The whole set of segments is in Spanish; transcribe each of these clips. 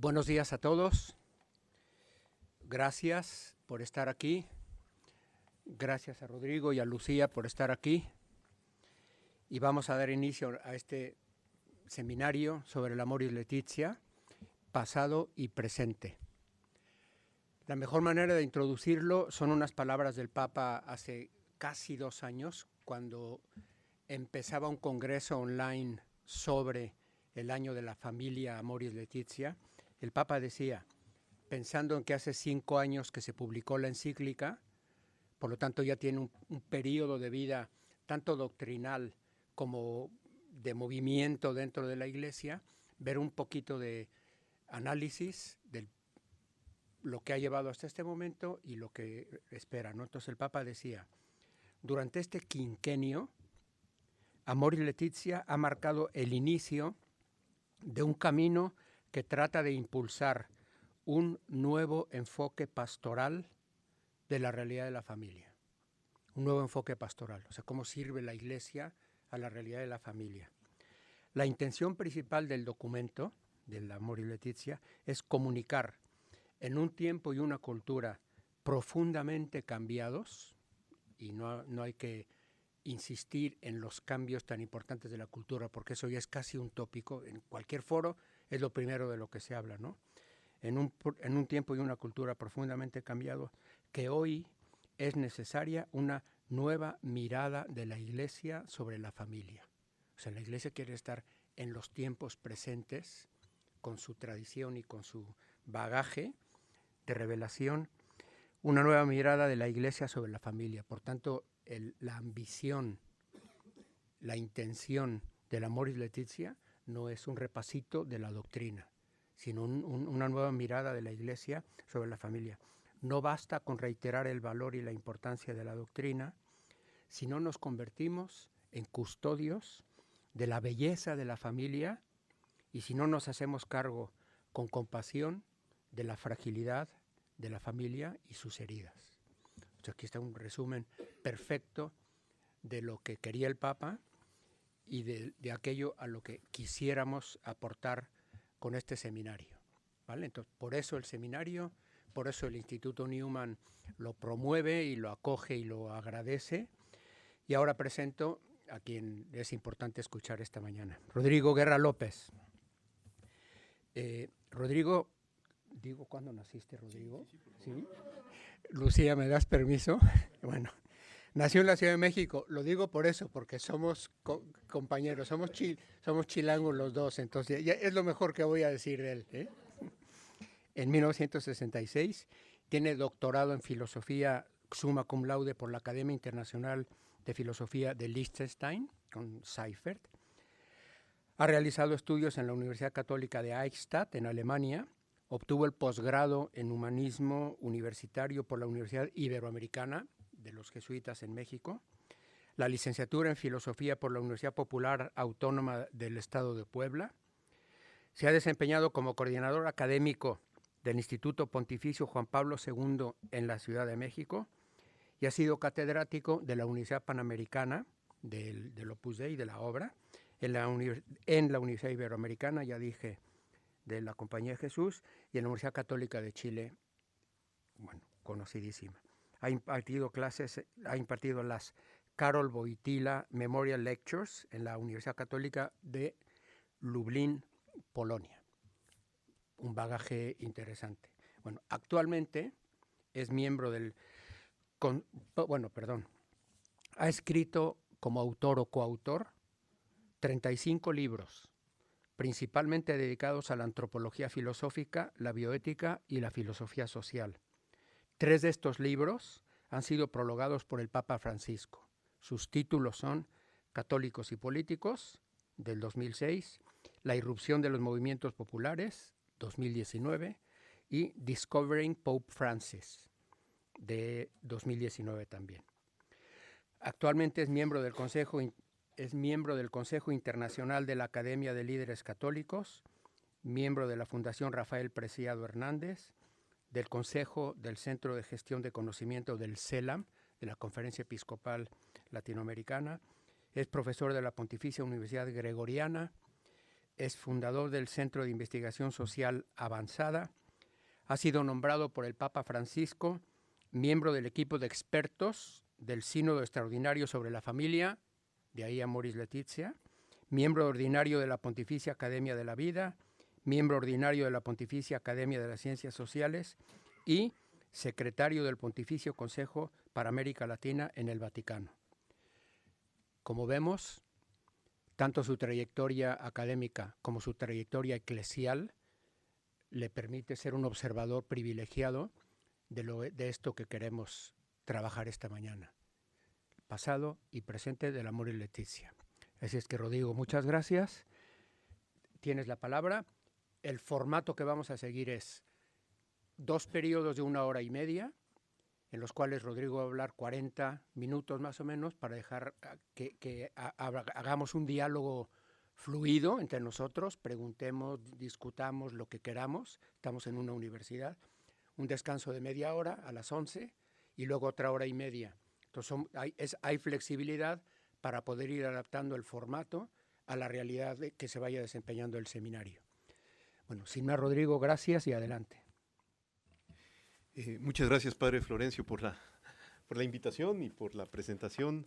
Buenos días a todos. Gracias por estar aquí. Gracias a Rodrigo y a Lucía por estar aquí. Y vamos a dar inicio a este seminario sobre el Amoris Laetitia, pasado y presente. La mejor manera de introducirlo son unas palabras del Papa hace casi 2 años, cuando empezaba un congreso online sobre el año de la familia Amoris Laetitia. El Papa decía, pensando en que hace 5 años que se publicó la encíclica, por lo tanto ya tiene un periodo de vida tanto doctrinal como de movimiento dentro de la Iglesia, ver un poquito de análisis de lo que ha llevado hasta este momento y lo que espera, ¿no? Entonces el Papa decía, durante este quinquenio, Amoris Laetitia ha marcado el inicio de un camino que trata de impulsar un nuevo enfoque pastoral de la realidad de la familia. Un nuevo enfoque pastoral, o sea, cómo sirve la Iglesia a la realidad de la familia. La intención principal del documento, del Amoris Laetitia, es comunicar en un tiempo y una cultura profundamente cambiados, y no hay que insistir en los cambios tan importantes de la cultura, porque eso ya es casi un tópico. En cualquier foro es lo primero de lo que se habla, ¿no? En un tiempo y una cultura profundamente cambiados, que hoy es necesaria una nueva mirada de la Iglesia sobre la familia. O sea, la Iglesia quiere estar en los tiempos presentes, con su tradición y con su bagaje de revelación, una nueva mirada de la Iglesia sobre la familia. Por tanto, la ambición, la intención del Amoris Laetitia no es un repasito de la doctrina, sino una nueva mirada de la Iglesia sobre la familia. No basta con reiterar el valor y la importancia de la doctrina, sino nos convertimos en custodios de la belleza de la familia y si no nos hacemos cargo con compasión de la fragilidad de la familia y sus heridas. O sea, aquí está un resumen perfecto de lo que quería el Papa y de aquello a lo que quisiéramos aportar con este seminario, ¿vale? Entonces, por eso el seminario, por eso el Instituto Newman lo promueve y lo acoge y lo agradece. Y ahora presento a quien es importante escuchar esta mañana, Rodrigo Guerra López. Rodrigo, digo, ¿cuándo naciste, Rodrigo? ¿Sí? Lucía, ¿me das permiso? Bueno, nació en la Ciudad de México, lo digo por eso, porque somos compañeros, somos chilangos los dos, entonces ya es lo mejor que voy a decir de él, ¿eh? En 1966 tiene doctorado en filosofía summa cum laude por la Academia Internacional de Filosofía de Liechtenstein, con Seifert. Ha realizado estudios en la Universidad Católica de Eichstätt, en Alemania. Obtuvo el posgrado en Humanismo Universitario por la Universidad Iberoamericana de los Jesuitas en México. La licenciatura en Filosofía por la Universidad Popular Autónoma del Estado de Puebla. Se ha desempeñado como coordinador académico del Instituto Pontificio Juan Pablo II en la Ciudad de México y ha sido catedrático de la Universidad Panamericana del Opus Dei, de la obra, en la Universidad Iberoamericana, ya dije, de la Compañía de Jesús, y en la Universidad Católica de Chile, bueno, conocidísima. Ha impartido las Karol Wojtyła Memorial Lectures en la Universidad Católica de Lublin, Polonia. Un bagaje interesante. Bueno, actualmente es miembro ha escrito como autor o coautor 35 libros, principalmente dedicados a la antropología filosófica, la bioética y la filosofía social. 3 de estos libros han sido prologados por el Papa Francisco. Sus títulos son Católicos y Políticos, del 2006, La irrupción de los movimientos populares, 2019, y Discovering Pope Francis, de 2019 también. Actualmente es miembro del Consejo Internacional de la Academia de Líderes Católicos, miembro de la Fundación Rafael Preciado Hernández, del Consejo del Centro de Gestión de Conocimiento del CELAM, de la Conferencia Episcopal Latinoamericana, es profesor de la Pontificia Universidad Gregoriana, es fundador del Centro de Investigación Social Avanzada. Ha sido nombrado por el Papa Francisco miembro del equipo de expertos del Sínodo Extraordinario sobre la Familia, de ahí Amoris Laetitia, miembro ordinario de la Pontificia Academia de la Vida, miembro ordinario de la Pontificia Academia de las Ciencias Sociales y secretario del Pontificio Consejo para América Latina en el Vaticano. Como vemos, tanto su trayectoria académica como su trayectoria eclesial le permite ser un observador privilegiado de esto que queremos trabajar esta mañana, pasado y presente del Amoris Laetitia. Así es que, Rodrigo, muchas gracias. Tienes la palabra. El formato que vamos a seguir es 2 periodos de 1 hora y media, en los cuales Rodrigo va a hablar 40 minutos más o menos para dejar que hagamos un diálogo fluido entre nosotros, preguntemos, discutamos lo que queramos. Estamos en una universidad. Un descanso de media hora a las 11 y luego otra hora y media. Entonces hay flexibilidad para poder ir adaptando el formato a la realidad que se vaya desempeñando el seminario. Bueno, sin más, Rodrigo, gracias y adelante. Muchas gracias, Padre Florencio, por la invitación y por la presentación.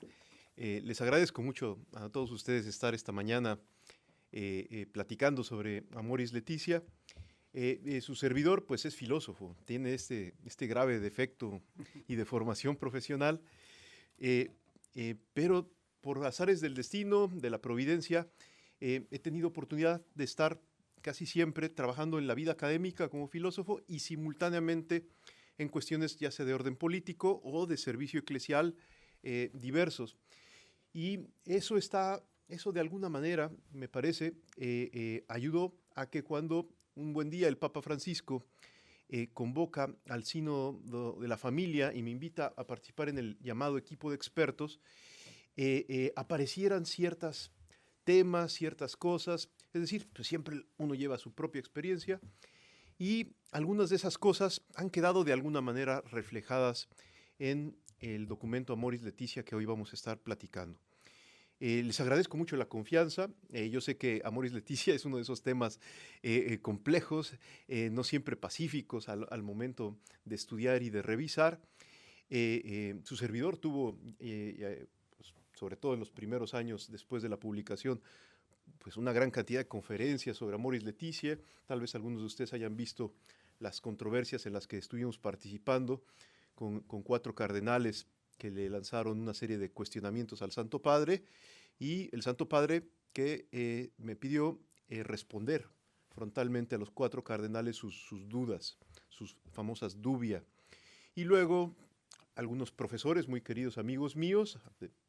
Les agradezco mucho a todos ustedes estar esta mañana platicando sobre Amoris Laetitia. Su servidor, pues, es filósofo, tiene este grave defecto y de formación profesional, pero por azares del destino, de la providencia, he tenido oportunidad de estar casi siempre trabajando en la vida académica como filósofo y simultáneamente en cuestiones ya sea de orden político o de servicio eclesial diversos. Y eso de alguna manera, me parece, ayudó a que cuando un buen día el Papa Francisco convoca al Sínodo de la Familia y me invita a participar en el llamado equipo de expertos, aparecieran ciertos temas, ciertas cosas, es decir, pues siempre uno lleva su propia experiencia y algunas de esas cosas han quedado de alguna manera reflejadas en el documento Amoris Laetitia que hoy vamos a estar platicando. Les agradezco mucho la confianza. Yo sé que Amoris Laetitia es uno de esos temas complejos, no siempre pacíficos al momento de estudiar y de revisar. Su servidor tuvo, pues, sobre todo en los primeros años después de la publicación, pues una gran cantidad de conferencias sobre Amoris Laetitia. Tal vez algunos de ustedes hayan visto las controversias en las que estuvimos participando con 4 cardenales que le lanzaron una serie de cuestionamientos al Santo Padre, y el Santo Padre que me pidió responder frontalmente a los 4 cardenales sus dudas, sus famosas dubia. Y luego algunos profesores, muy queridos amigos míos,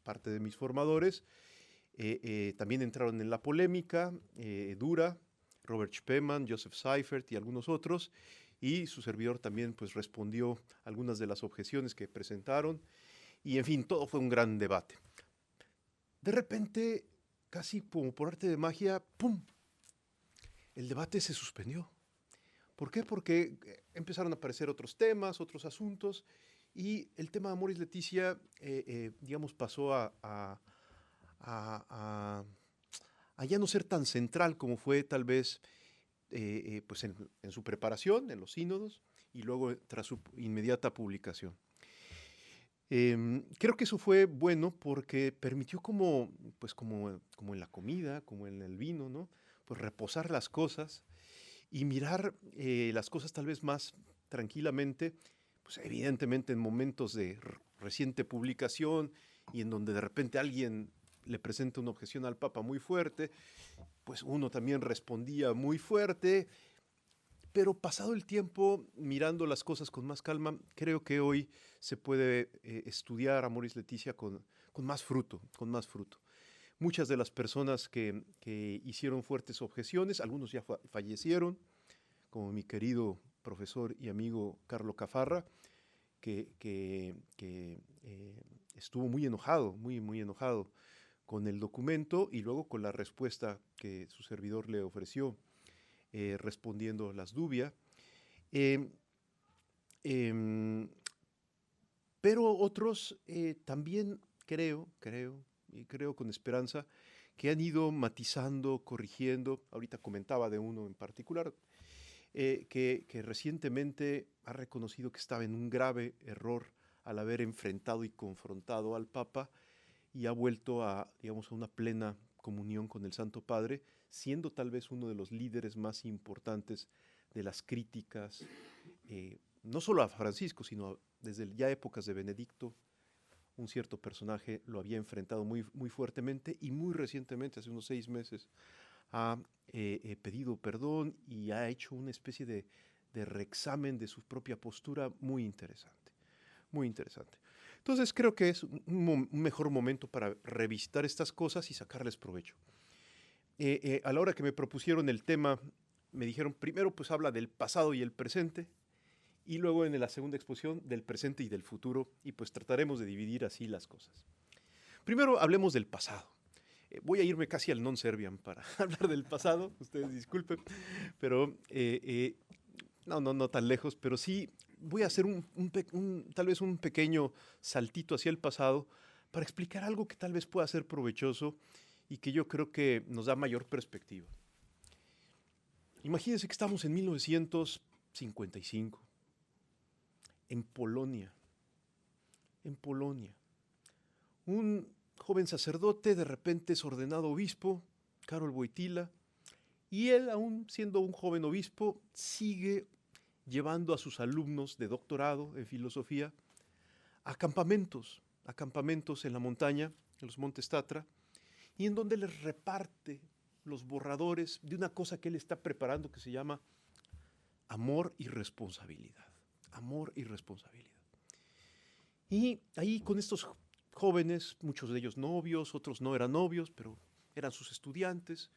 parte de mis formadores, también entraron en la polémica dura, Robert Spemann, Joseph Seifert y algunos otros, y su servidor también pues respondió algunas de las objeciones que presentaron. Y, en fin, todo fue un gran debate. De repente, casi como por arte de magia, ¡pum!, el debate se suspendió. ¿Por qué? Porque empezaron a aparecer otros temas, otros asuntos, y el tema de Amoris Laetitia, digamos, pasó a ya no ser tan central como fue tal vez pues en su preparación, en los sínodos, y luego tras su inmediata publicación. Creo que eso fue bueno porque permitió como en la comida, como en el vino, ¿no?, pues reposar las cosas y mirar las cosas tal vez más tranquilamente, pues evidentemente en momentos de reciente publicación y en donde de repente alguien le presenta una objeción al Papa muy fuerte, pues uno también respondía muy fuerte. Pero pasado el tiempo, mirando las cosas con más calma, creo que hoy se puede estudiar Amoris Laetitia con más fruto, con más fruto. Muchas de las personas que hicieron fuertes objeciones, algunos ya fallecieron, como mi querido profesor y amigo Carlo Cafarra, que estuvo muy enojado, muy enojado con el documento y luego con la respuesta que su servidor le ofreció. Respondiendo las dubias, pero otros también creo con esperanza que han ido matizando, corrigiendo. Ahorita comentaba de uno en particular, que recientemente ha reconocido que estaba en un grave error al haber enfrentado y confrontado al Papa y ha vuelto a, digamos, a una plena comunión con el Santo Padre, siendo tal vez uno de los líderes más importantes de las críticas, no solo a Francisco, sino desde ya épocas de Benedicto. Un cierto personaje lo había enfrentado muy, muy fuertemente y muy recientemente, hace unos 6 meses, ha pedido perdón y ha hecho una especie de reexamen de su propia postura muy interesante, muy interesante. Entonces creo que es un mejor momento para revisitar estas cosas y sacarles provecho. A la hora que me propusieron el tema, me dijeron primero pues habla del pasado y el presente, y luego en la segunda exposición del presente y del futuro, y pues trataremos de dividir así las cosas. Primero hablemos del pasado. Voy a irme casi al non serviam para hablar del pasado, ustedes disculpen, pero no tan lejos, pero sí voy a hacer tal vez un pequeño saltito hacia el pasado para explicar algo que tal vez pueda ser provechoso y que yo creo que nos da mayor perspectiva. Imagínense que estamos en 1955, en Polonia. Un joven sacerdote de repente es ordenado obispo, Karol Wojtyła, y él, aún siendo un joven obispo, sigue llevando a sus alumnos de doctorado en filosofía a campamentos en la montaña, en los montes Tatra, y en donde les reparte los borradores de una cosa que él está preparando que se llama amor y responsabilidad. Amor y responsabilidad. Y ahí con estos jóvenes, muchos de ellos novios, otros no eran novios, pero eran sus estudiantes,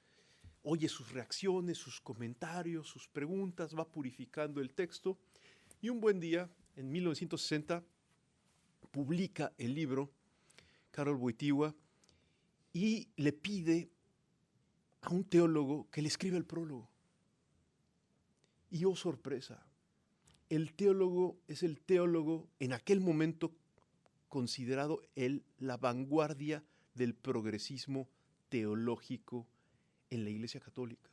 oye sus reacciones, sus comentarios, sus preguntas, va purificando el texto, y un buen día, en 1960, publica el libro Karol Wojtyła y le pide a un teólogo que le escriba el prólogo. Y oh sorpresa, el teólogo es el teólogo en aquel momento considerado la vanguardia del progresismo teológico en la Iglesia Católica.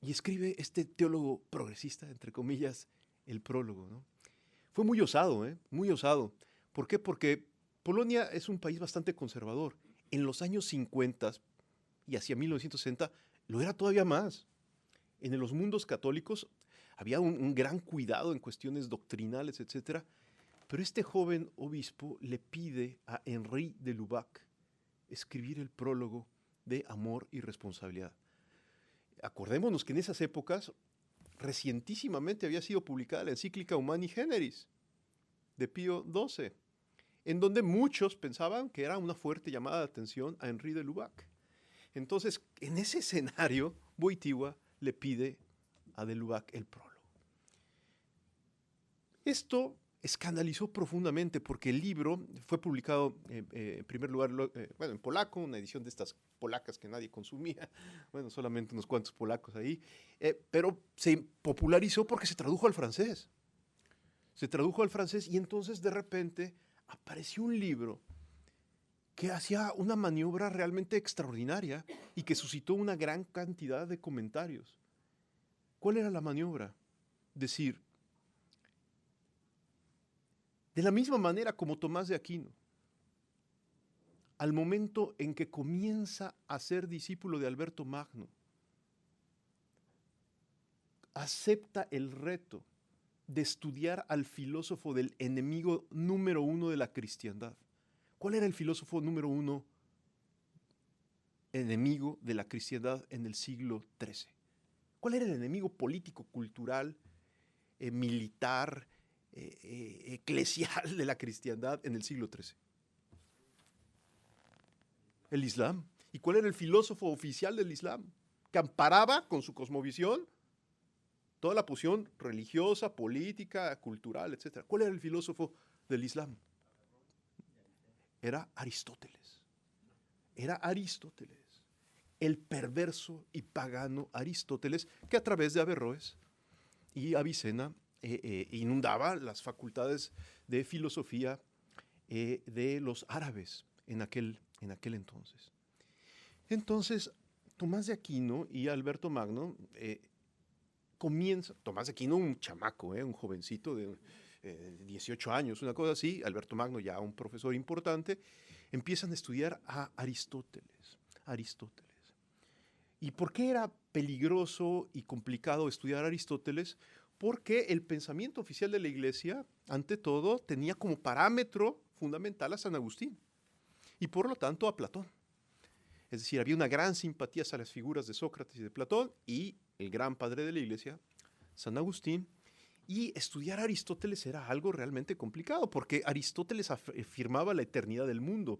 Y escribe este teólogo progresista, entre comillas, el prólogo, ¿no? Fue muy osado, muy osado. ¿Por qué? Porque Polonia es un país bastante conservador. En los años 50 y hacia 1960 lo era todavía más. En los mundos católicos había un gran cuidado en cuestiones doctrinales, etc. Pero este joven obispo le pide a Henri de Lubac escribir el prólogo de Amor y Responsabilidad. Acordémonos que en esas épocas, recientísimamente había sido publicada la encíclica Humani Generis de Pío XII, en donde muchos pensaban que era una fuerte llamada de atención a Henri de Lubac. Entonces, en ese escenario, Wojtyła le pide a de Lubac el prólogo. Esto escandalizó profundamente porque el libro fue publicado en primer lugar, en polaco, una edición de estas polacas que nadie consumía, bueno, solamente unos cuantos polacos ahí, pero se popularizó porque se tradujo al francés. Se tradujo al francés y entonces de repente apareció un libro que hacía una maniobra realmente extraordinaria y que suscitó una gran cantidad de comentarios. ¿Cuál era la maniobra? Decir, de la misma manera como Tomás de Aquino, al momento en que comienza a ser discípulo de Alberto Magno, acepta el reto de estudiar al filósofo del enemigo número 1 de la cristiandad. ¿Cuál era el filósofo número 1 enemigo de la cristiandad en el siglo XIII? ¿Cuál era el enemigo político, cultural, militar, eclesial de la cristiandad en el siglo XIII? El Islam. ¿Y cuál era el filósofo oficial del Islam? Que amparaba con su cosmovisión toda la posición religiosa, política, cultural, etc. ¿Cuál era el filósofo del Islam? Era Aristóteles. Era Aristóteles, el perverso y pagano Aristóteles, que a través de Averroes y Avicena inundaba las facultades de filosofía de los árabes en aquel entonces. Entonces, Tomás de Aquino y Alberto Magno comienza, Tomás de Aquino un chamaco, un jovencito de 18 años, una cosa así, Alberto Magno ya un profesor importante, empiezan a estudiar a Aristóteles. ¿Y por qué era peligroso y complicado estudiar a Aristóteles? Porque el pensamiento oficial de la Iglesia, ante todo, tenía como parámetro fundamental a San Agustín y por lo tanto a Platón. Es decir, había una gran simpatía hacia las figuras de Sócrates y de Platón y el gran padre de la Iglesia, San Agustín, y estudiar a Aristóteles era algo realmente complicado porque Aristóteles afirmaba la eternidad del mundo.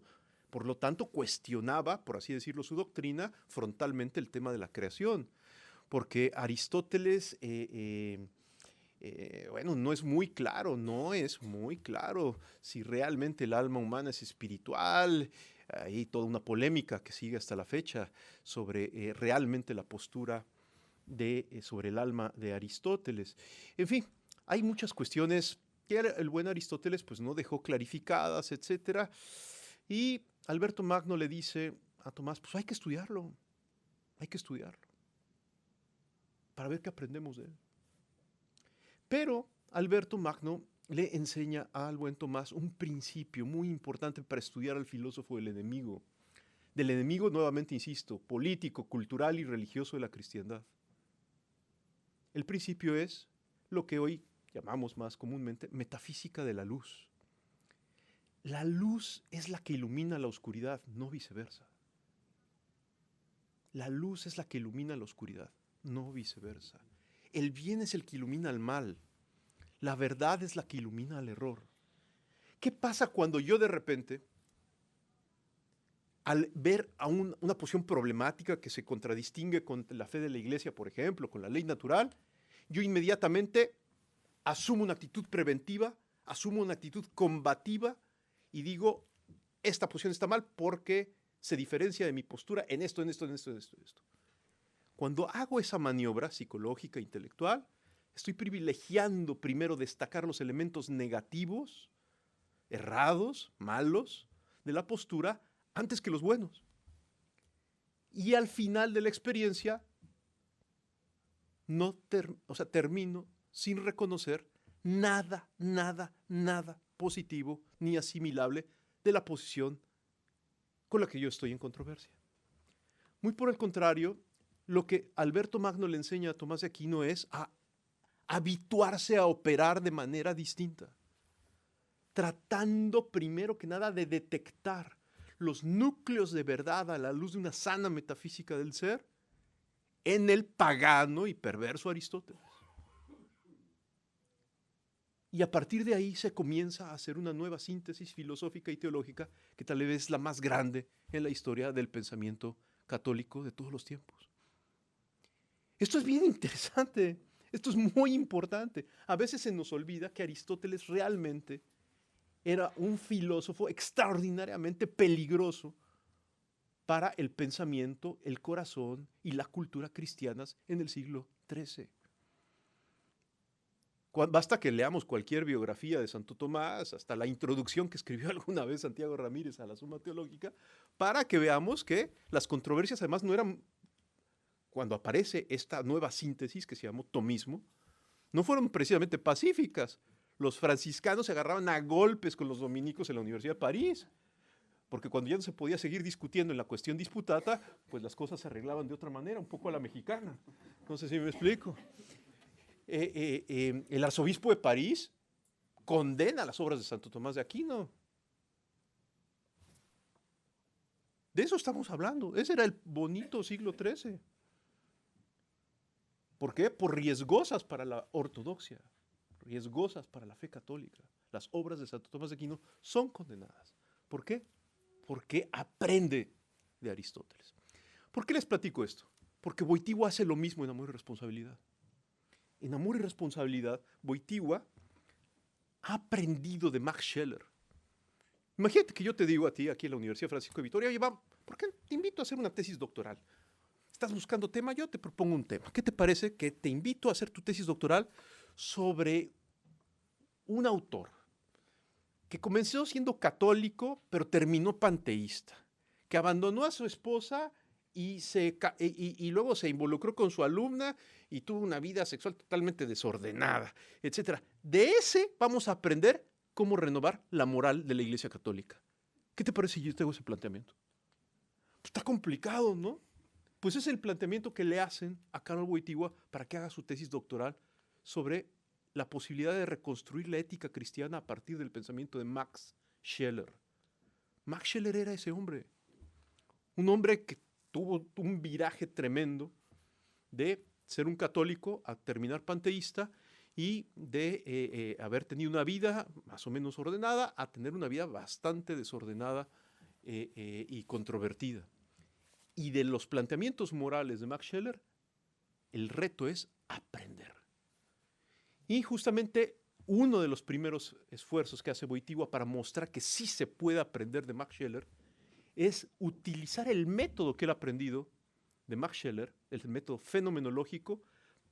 Por lo tanto, cuestionaba, por así decirlo, su doctrina frontalmente el tema de la creación. Porque Aristóteles, bueno, no es muy claro si realmente el alma humana es espiritual. Hay toda una polémica que sigue hasta la fecha sobre realmente la postura sobre el alma de Aristóteles. En fin, hay muchas cuestiones que el buen Aristóteles pues, no dejó clarificadas, etcétera. Y Alberto Magno le dice a Tomás, pues hay que estudiarlo para ver qué aprendemos de él. Pero Alberto Magno le enseña al buen Tomás un principio muy importante para estudiar al filósofo del enemigo, nuevamente insisto, político, cultural y religioso de la cristiandad. El principio es lo que hoy llamamos más comúnmente metafísica de la luz. La luz es la que ilumina la oscuridad, no viceversa. La luz es la que ilumina la oscuridad, no viceversa. El bien es el que ilumina al mal. La verdad es la que ilumina al error. ¿Qué pasa cuando yo de repente, al ver a una posición problemática que se contradistingue con la fe de la Iglesia, por ejemplo, con la ley natural, yo inmediatamente asumo una actitud preventiva, asumo una actitud combativa y digo, esta posición está mal porque se diferencia de mi postura en esto. Cuando hago esa maniobra psicológica, intelectual, estoy privilegiando primero destacar los elementos negativos, errados, malos, de la postura antes que los buenos. Y al final de la experiencia, termino sin reconocer nada positivo ni asimilable de la posición con la que yo estoy en controversia. Muy por el contrario, lo que Alberto Magno le enseña a Tomás de Aquino es a habituarse a operar de manera distinta, tratando primero que nada de detectar los núcleos de verdad a la luz de una sana metafísica del ser en el pagano y perverso Aristóteles. Y a partir de ahí se comienza a hacer una nueva síntesis filosófica y teológica que tal vez es la más grande en la historia del pensamiento católico de todos los tiempos. Esto es bien interesante, esto es muy importante. A veces se nos olvida que Aristóteles realmente era un filósofo extraordinariamente peligroso para el pensamiento, el corazón y la cultura cristianas en el siglo XIII. Basta que leamos cualquier biografía de Santo Tomás, hasta la introducción que escribió alguna vez Santiago Ramírez a la Suma Teológica, para que veamos que las controversias además no eran, cuando aparece esta nueva síntesis que se llamó tomismo, no fueron precisamente pacíficas. Los franciscanos se agarraban a golpes con los dominicos en la Universidad de París, porque cuando ya no se podía seguir discutiendo en la cuestión disputata, pues las cosas se arreglaban de otra manera, un poco a la mexicana. No sé si me explico. El arzobispo de París condena las obras de Santo Tomás de Aquino. De eso estamos hablando. Ese era el bonito siglo XIII. ¿Por qué? Por riesgosas para la ortodoxia, riesgosas para la fe católica. Las obras de Santo Tomás de Aquino son condenadas. ¿Por qué? Porque aprende de Aristóteles. ¿Por qué les platico esto? Porque Wojtyła hace lo mismo en Amor y Responsabilidad. En Amor y Responsabilidad, Wojtyła ha aprendido de Max Scheler. Imagínate que yo te digo a ti, aquí en la Universidad Francisco de Vitoria, oye, ¿por qué te invito a hacer una tesis doctoral? ¿Estás buscando tema? Yo te propongo un tema. ¿Qué te parece que te invito a hacer tu tesis doctoral sobre un autor que comenzó siendo católico, pero terminó panteísta, que abandonó a su esposa y luego se involucró con su alumna y tuvo una vida sexual totalmente desordenada, etc. De ese vamos a aprender cómo renovar la moral de la Iglesia Católica. ¿Qué te parece si yo tengo ese planteamiento? Pues está complicado, ¿no? Pues es el planteamiento que le hacen a Karol Wojtyła para que haga su tesis doctoral sobre la posibilidad de reconstruir la ética cristiana a partir del pensamiento de Max Scheler. Max Scheler era ese hombre, un hombre que tuvo un viraje tremendo de ser un católico a terminar panteísta y de haber tenido una vida más o menos ordenada a tener una vida bastante desordenada y controvertida. Y de los planteamientos morales de Max Scheler, el reto es aprender. Y justamente uno de los primeros esfuerzos que hace Wojtyła para mostrar que sí se puede aprender de Max Scheler es utilizar el método que él ha aprendido de Max Scheler, el método fenomenológico,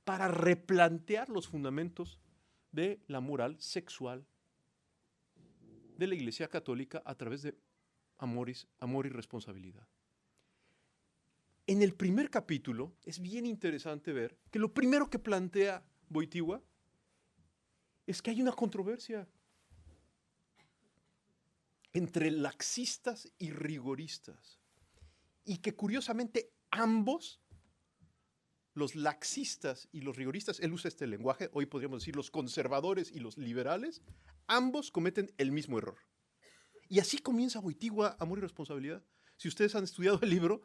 para replantear los fundamentos de la moral sexual de la Iglesia Católica a través de amor y responsabilidad. En el primer capítulo es bien interesante ver que lo primero que plantea Wojtyła es que hay una controversia entre laxistas y rigoristas, y que curiosamente ambos, los laxistas y los rigoristas, él usa este lenguaje, hoy podríamos decir los conservadores y los liberales, ambos cometen el mismo error. Y así comienza Wojtyła, Amor y Responsabilidad. Si ustedes han estudiado el libro,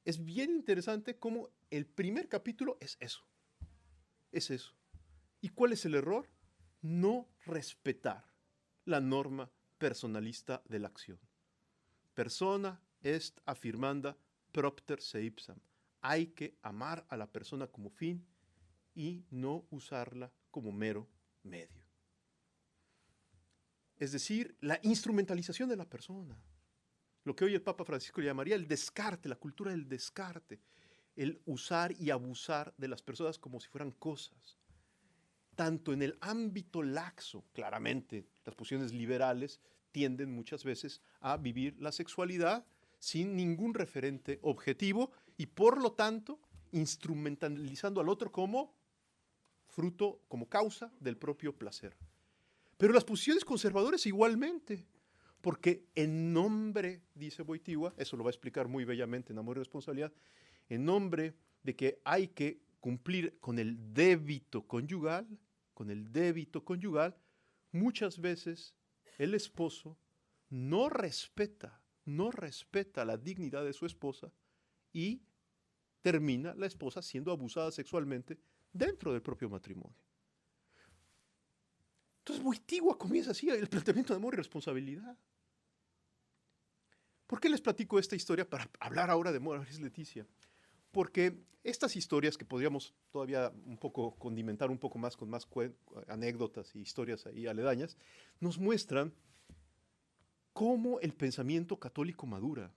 es bien interesante cómo el primer capítulo es eso. Es eso. ¿Y cuál es el error? No respetar la norma personalista de la acción. Persona est affirmanda propter se ipsam. Hay que amar a la persona como fin y no usarla como mero medio. Es decir, la instrumentalización de la persona. Lo que hoy el Papa Francisco llamaría el descarte, la cultura del descarte. El usar y abusar de las personas como si fueran cosas. Tanto en el ámbito laxo, claramente, las posiciones liberales tienden muchas veces a vivir la sexualidad sin ningún referente objetivo y por lo tanto instrumentalizando al otro como fruto, como causa del propio placer. Pero las posiciones conservadoras igualmente, porque en nombre, dice Wojtyła, eso lo va a explicar muy bellamente en Amor y Responsabilidad, en nombre de que hay que cumplir con el débito conyugal, muchas veces el esposo no respeta la dignidad de su esposa y termina la esposa siendo abusada sexualmente dentro del propio matrimonio. Entonces Wojtyła comienza así el planteamiento de amor y responsabilidad. ¿Por qué les platico esta historia para hablar ahora de Moris Laetitia? Porque estas historias que podríamos todavía un poco condimentar un poco más con más anécdotas y historias ahí aledañas, nos muestran cómo el pensamiento católico madura,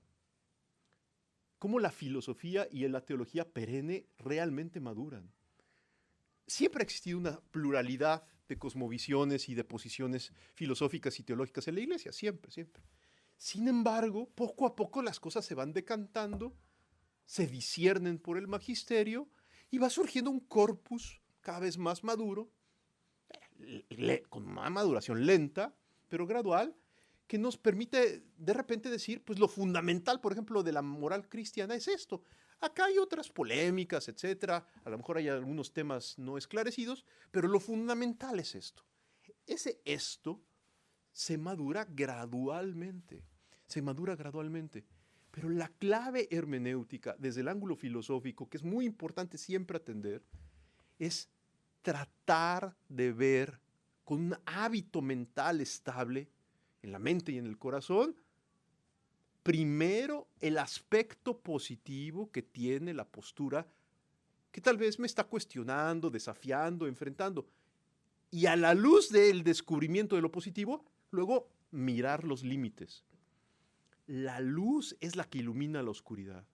cómo la filosofía y la teología perenne realmente maduran. Siempre ha existido una pluralidad de cosmovisiones y de posiciones filosóficas y teológicas en la Iglesia, siempre, siempre. Sin embargo, poco a poco las cosas se van decantando, se disciernen por el magisterio y va surgiendo un corpus cada vez más maduro, con una maduración lenta, pero gradual, que nos permite de repente decir, pues lo fundamental, por ejemplo, de la moral cristiana es esto. Acá hay otras polémicas, etcétera, a lo mejor hay algunos temas no esclarecidos, pero lo fundamental es esto. Esto se madura gradualmente, Pero la clave hermenéutica, desde el ángulo filosófico, que es muy importante siempre atender, es tratar de ver con un hábito mental estable, en la mente y en el corazón, primero el aspecto positivo que tiene la postura que tal vez me está cuestionando, desafiando, enfrentando. Y a la luz del descubrimiento de lo positivo, luego mirar los límites. La luz es la que ilumina la oscuridad.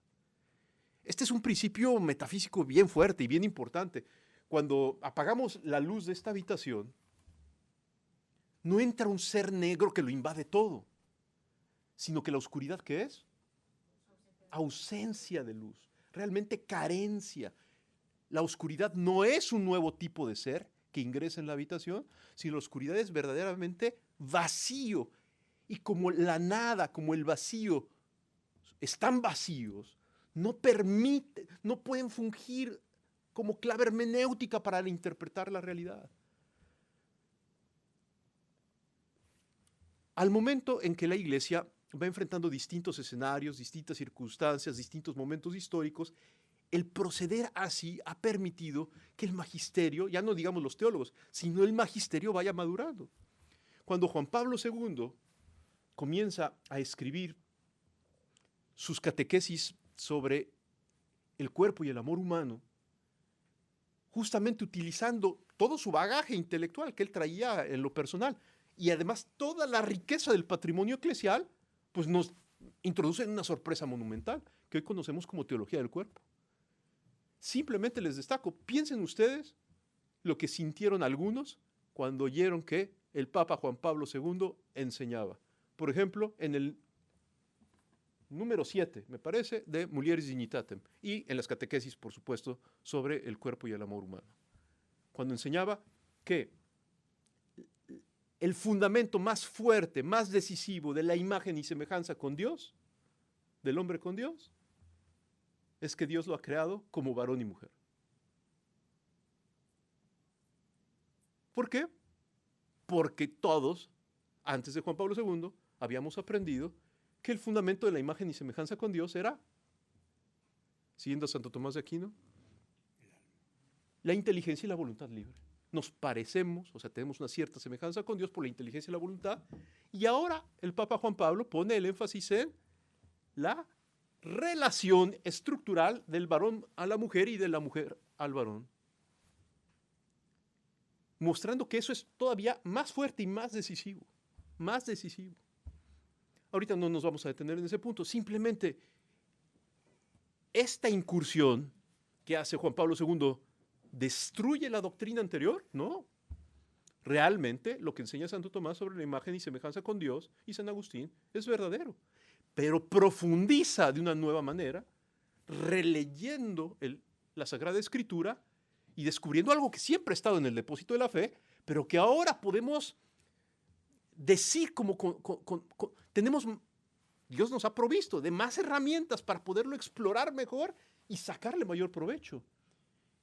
Este es un principio metafísico bien fuerte y bien importante. Cuando apagamos la luz de esta habitación, no entra un ser negro que lo invade todo, sino que la oscuridad, ¿qué es? ausencia de luz, realmente carencia. La oscuridad no es un nuevo tipo de ser que ingresa en la habitación, sino la oscuridad es verdaderamente vacío. Y como la nada, como el vacío, están vacíos, no pueden fungir como clave hermenéutica para interpretar la realidad. Al momento en que la Iglesia va enfrentando distintos escenarios, distintas circunstancias, distintos momentos históricos, el proceder así ha permitido que el magisterio, ya no digamos los teólogos, sino el magisterio vaya madurando. Cuando Juan Pablo II comienza a escribir sus catequesis sobre el cuerpo y el amor humano, justamente utilizando todo su bagaje intelectual que él traía en lo personal y además toda la riqueza del patrimonio eclesial, pues nos introduce en una sorpresa monumental que hoy conocemos como teología del cuerpo. Simplemente les destaco, piensen ustedes lo que sintieron algunos cuando oyeron que el Papa Juan Pablo II enseñaba. Por ejemplo, en el número 7, me parece, de Mulieris Dignitatem, y en las catequesis, por supuesto, sobre el cuerpo y el amor humano. Cuando enseñaba que el fundamento más fuerte, más decisivo de la imagen y semejanza con Dios, del hombre con Dios, es que Dios lo ha creado como varón y mujer. ¿Por qué? Porque todos, antes de Juan Pablo II, habíamos aprendido que el fundamento de la imagen y semejanza con Dios era, siguiendo a Santo Tomás de Aquino, la inteligencia y la voluntad libre. Nos parecemos, o sea, tenemos una cierta semejanza con Dios por la inteligencia y la voluntad, y ahora el Papa Juan Pablo pone el énfasis en la relación estructural del varón a la mujer y de la mujer al varón, mostrando que eso es todavía más fuerte y más decisivo, más decisivo. Ahorita no nos vamos a detener en ese punto, simplemente esta incursión que hace Juan Pablo II destruye la doctrina anterior, ¿no? Realmente lo que enseña Santo Tomás sobre la imagen y semejanza con Dios y San Agustín es verdadero, pero profundiza de una nueva manera, releyendo la Sagrada Escritura y descubriendo algo que siempre ha estado en el depósito de la fe, pero que ahora podemos decir como tenemos, Dios nos ha provisto de más herramientas para poderlo explorar mejor y sacarle mayor provecho.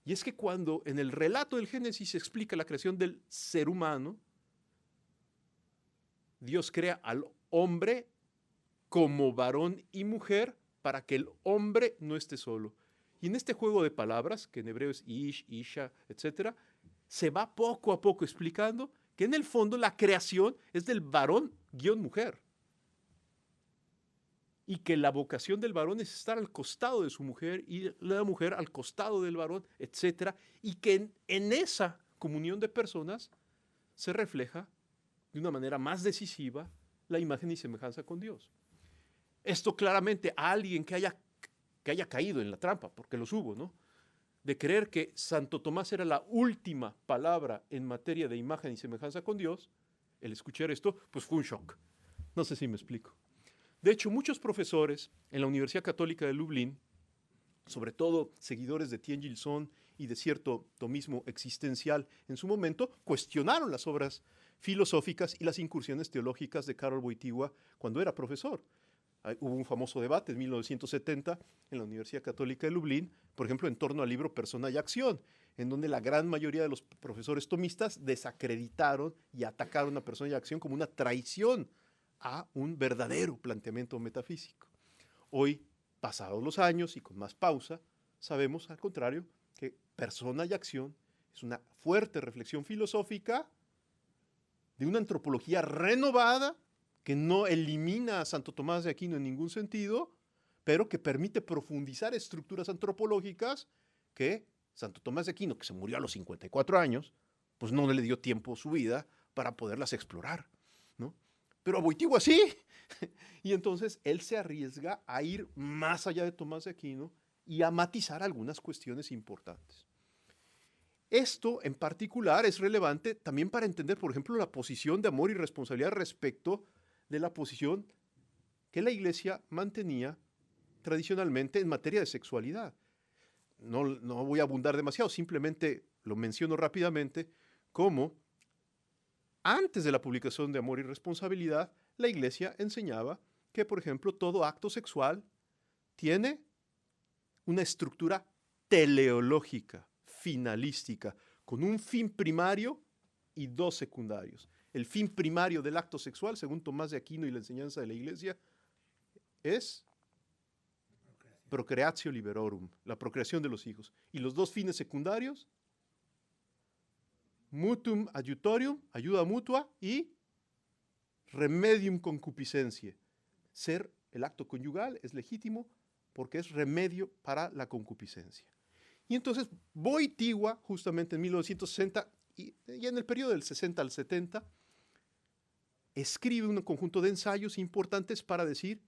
Y es que cuando en el relato del Génesis se explica la creación del ser humano, Dios crea al hombre como varón y mujer para que el hombre no esté solo. Y en este juego de palabras, que en hebreo es ish, isha, etc., se va poco a poco explicando que en el fondo la creación es del varón-mujer. Y que la vocación del varón es estar al costado de su mujer y la mujer al costado del varón, etc. Y que en esa comunión de personas se refleja de una manera más decisiva la imagen y semejanza con Dios. Esto claramente a alguien que haya caído en la trampa, porque los hubo, ¿no?, de creer que Santo Tomás era la última palabra en materia de imagen y semejanza con Dios, el escuchar esto, pues fue un shock. No sé si me explico. De hecho, muchos profesores en la Universidad Católica de Lublin, sobre todo seguidores de Tien Gilson y de cierto tomismo existencial en su momento, cuestionaron las obras filosóficas y las incursiones teológicas de Karol Wojtyła cuando era profesor. Hubo un famoso debate en 1970 en la Universidad Católica de Lublin, por ejemplo, en torno al libro Persona y Acción, en donde la gran mayoría de los profesores tomistas desacreditaron y atacaron a Persona y Acción como una traición a un verdadero planteamiento metafísico. Hoy, pasados los años y con más pausa, sabemos, al contrario, que Persona y Acción es una fuerte reflexión filosófica de una antropología renovada que no elimina a Santo Tomás de Aquino en ningún sentido, pero que permite profundizar estructuras antropológicas que Santo Tomás de Aquino, que se murió a los 54 años, pues no le dio tiempo a su vida para poderlas explorar, ¿no? Pero a Wojtyła sí. Y entonces él se arriesga a ir más allá de Tomás de Aquino y a matizar algunas cuestiones importantes. Esto en particular es relevante también para entender, por ejemplo, la posición de amor y responsabilidad respecto de la posición que la Iglesia mantenía tradicionalmente en materia de sexualidad. No voy a abundar demasiado, simplemente lo menciono rápidamente como antes de la publicación de Amor y Responsabilidad, la Iglesia enseñaba que, por ejemplo, todo acto sexual tiene una estructura teleológica, finalística, con un fin primario y dos secundarios. El fin primario del acto sexual, según Tomás de Aquino y la enseñanza de la Iglesia, es procreatio liberorum, la procreación de los hijos. Y los dos fines secundarios, mutuum aiutorium, ayuda mutua, y remedium concupiscentiae. El acto conyugal es legítimo porque es remedio para la concupiscencia. Y entonces Wojtyła, justamente en 1960, y en el periodo del 60 al 70, escribe un conjunto de ensayos importantes para decir,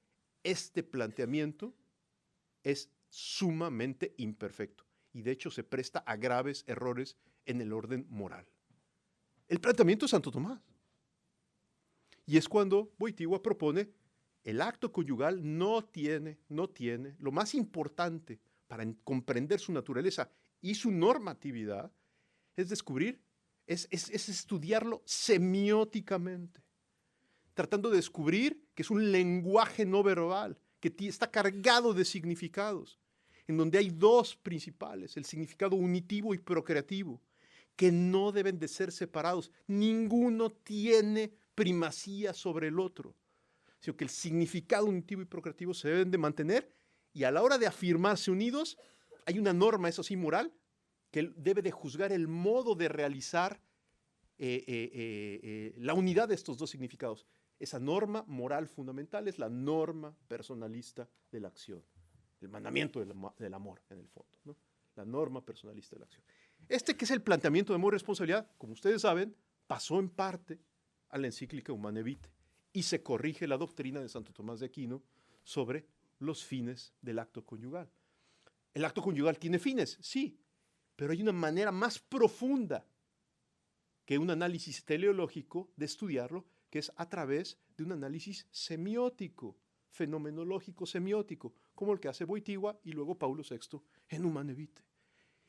este planteamiento es sumamente imperfecto y de hecho se presta a graves errores en el orden moral. El planteamiento de Santo Tomás. Y es cuando Wojtyła propone el acto conyugal no tiene, lo más importante para comprender su naturaleza y su normatividad es descubrir, es estudiarlo semióticamente, tratando de descubrir que es un lenguaje no verbal, que está cargado de significados, en donde hay dos principales, el significado unitivo y procreativo, que no deben de ser separados. Ninguno tiene primacía sobre el otro, sino que el significado unitivo y procreativo se deben de mantener, y a la hora de afirmarse unidos, hay una norma, eso sí, moral, que debe de juzgar el modo de realizar la unidad de estos dos significados. Esa norma moral fundamental es la norma personalista de la acción, el mandamiento del amor, en el fondo, ¿no? La norma personalista de la acción. Que es el planteamiento de amor y responsabilidad, como ustedes saben, pasó en parte a la encíclica Humane Vitae y se corrige la doctrina de Santo Tomás de Aquino sobre los fines del acto conyugal. ¿El acto conyugal tiene fines? Sí, pero hay una manera más profunda que un análisis teleológico de estudiarlo, que es a través de un análisis semiótico, fenomenológico semiótico, como el que hace Wojtyła y luego Paulo VI en Humane Vitae.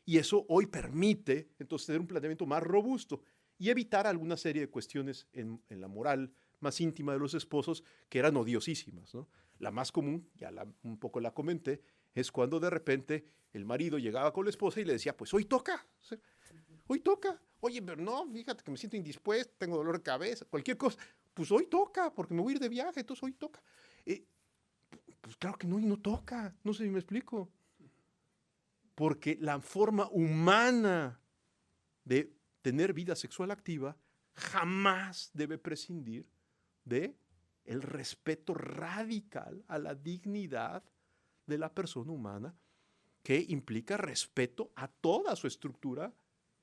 Y eso hoy permite entonces tener un planteamiento más robusto y evitar alguna serie de cuestiones en la moral más íntima de los esposos que eran odiosísimas, ¿no? La más común, un poco la comenté, es cuando de repente el marido llegaba con la esposa y le decía, pues hoy toca, oye, pero no, fíjate que me siento indispuesto, tengo dolor de cabeza, cualquier cosa, pues hoy toca, porque me voy a ir de viaje, entonces hoy toca. Pues claro que no, y no toca, no sé si me explico. Porque la forma humana de tener vida sexual activa jamás debe prescindir de el respeto radical a la dignidad de la persona humana, que implica respeto a toda su estructura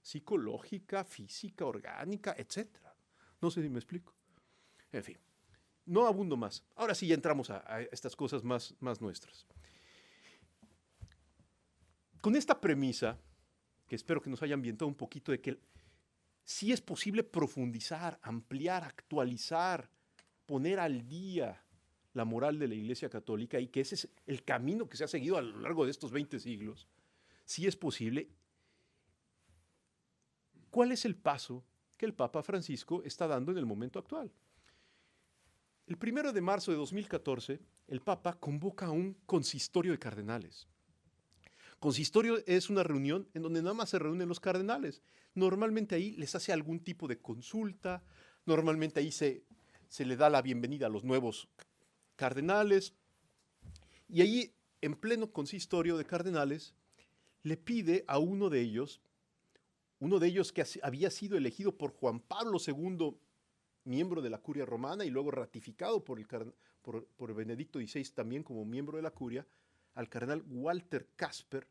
psicológica, física, orgánica, etc. No sé si me explico. En fin, no abundo más. Ahora sí ya entramos a estas cosas más nuestras. Con esta premisa, que espero que nos haya ambientado un poquito de que sí es posible profundizar, ampliar, actualizar, poner al día la moral de la Iglesia Católica, y que ese es el camino que se ha seguido a lo largo de estos 20 siglos, sí es posible. ¿Cuál es el paso que el Papa Francisco está dando en el momento actual? El 1 de marzo de 2014, el Papa convoca a un consistorio de cardenales. Consistorio es una reunión en donde nada más se reúnen los cardenales. Normalmente ahí les hace algún tipo de consulta, normalmente ahí se le da la bienvenida a los nuevos cardenales, y ahí, en pleno consistorio de cardenales, le pide a uno de ellos que había sido elegido por Juan Pablo II, miembro de la Curia Romana, y luego ratificado por Benedicto XVI también como miembro de la Curia, al cardenal Walter Kasper,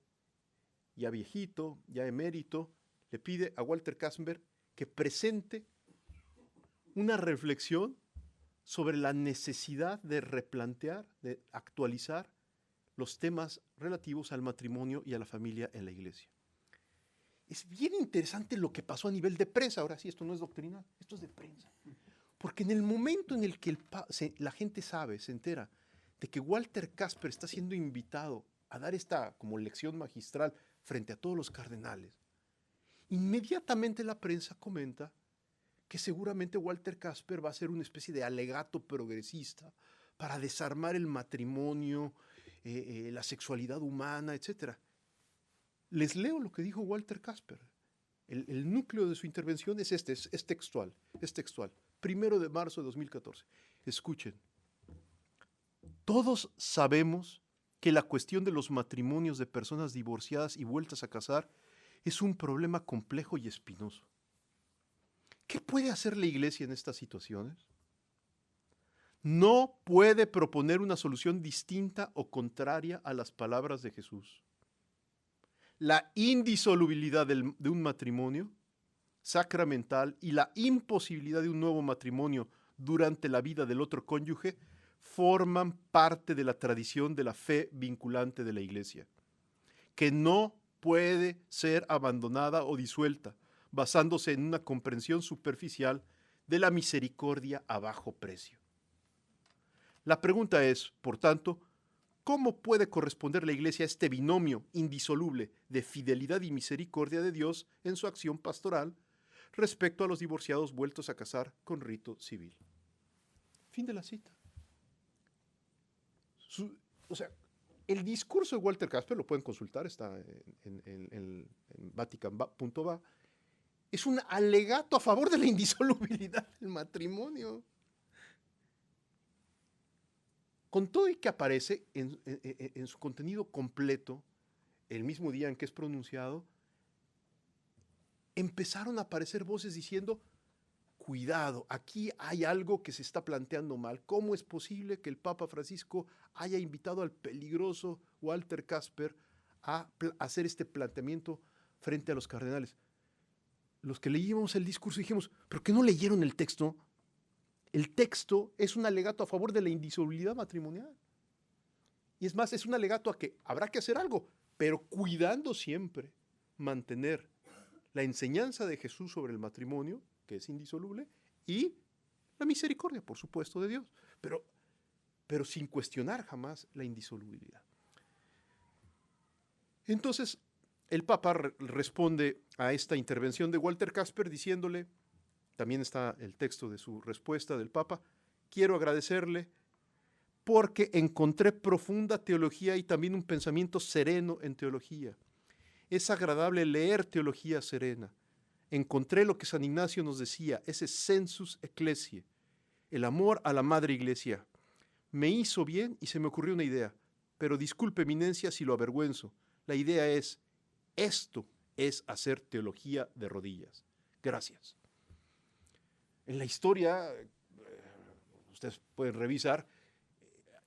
ya viejito, ya emérito, le pide a Walter Kasper que presente una reflexión sobre la necesidad de replantear, de actualizar los temas relativos al matrimonio y a la familia en la Iglesia. Es bien interesante lo que pasó a nivel de prensa. Ahora sí, esto no es doctrinal, esto es de prensa. Porque en el momento en el que la gente sabe, se entera de que Walter Casper está siendo invitado a dar esta como lección magistral frente a todos los cardenales, inmediatamente la prensa comenta que seguramente Walter Casper va a ser una especie de alegato progresista para desarmar el matrimonio, la sexualidad humana, etc. Les leo lo que dijo Walter Casper. El núcleo de su intervención es es textual, 1 de marzo de 2014. Escuchen. Todos sabemos que la cuestión de los matrimonios de personas divorciadas y vueltas a casar es un problema complejo y espinoso. ¿Qué puede hacer la Iglesia en estas situaciones? No puede proponer una solución distinta o contraria a las palabras de Jesús. La indisolubilidad de un matrimonio sacramental y la imposibilidad de un nuevo matrimonio durante la vida del otro cónyuge forman parte de la tradición de la fe vinculante de la Iglesia, que no puede ser abandonada o disuelta, basándose en una comprensión superficial de la misericordia a bajo precio. La pregunta es, por tanto, ¿cómo puede corresponder la Iglesia a este binomio indisoluble de fidelidad y misericordia de Dios en su acción pastoral respecto a los divorciados vueltos a casar con rito civil? Fin de la cita. El discurso de Walter Casper, lo pueden consultar, está en vatican.va, es un alegato a favor de la indisolubilidad del matrimonio. Con todo y que aparece en su contenido completo, el mismo día en que es pronunciado, empezaron a aparecer voces diciendo, cuidado, aquí hay algo que se está planteando mal. ¿Cómo es posible que el Papa Francisco haya invitado al peligroso Walter Casper a hacer este planteamiento frente a los cardenales? Los que leímos el discurso dijimos, ¿pero qué no leyeron el texto? El texto es un alegato a favor de la indisolubilidad matrimonial. Y es más, es un alegato a que habrá que hacer algo, pero cuidando siempre mantener la enseñanza de Jesús sobre el matrimonio, que es indisoluble, y la misericordia, por supuesto, de Dios, pero sin cuestionar jamás la indisolubilidad. Entonces, el Papa responde a esta intervención de Walter Casper diciéndole, también está el texto de su respuesta del Papa, quiero agradecerle porque encontré profunda teología y también un pensamiento sereno en teología. Es agradable leer teología serena. Encontré lo que San Ignacio nos decía, ese sensus ecclesiae, el amor a la Madre Iglesia. Me hizo bien y se me ocurrió una idea, pero disculpe eminencia si lo avergüenzo. La idea es, esto es hacer teología de rodillas. Gracias. En la historia, ustedes pueden revisar,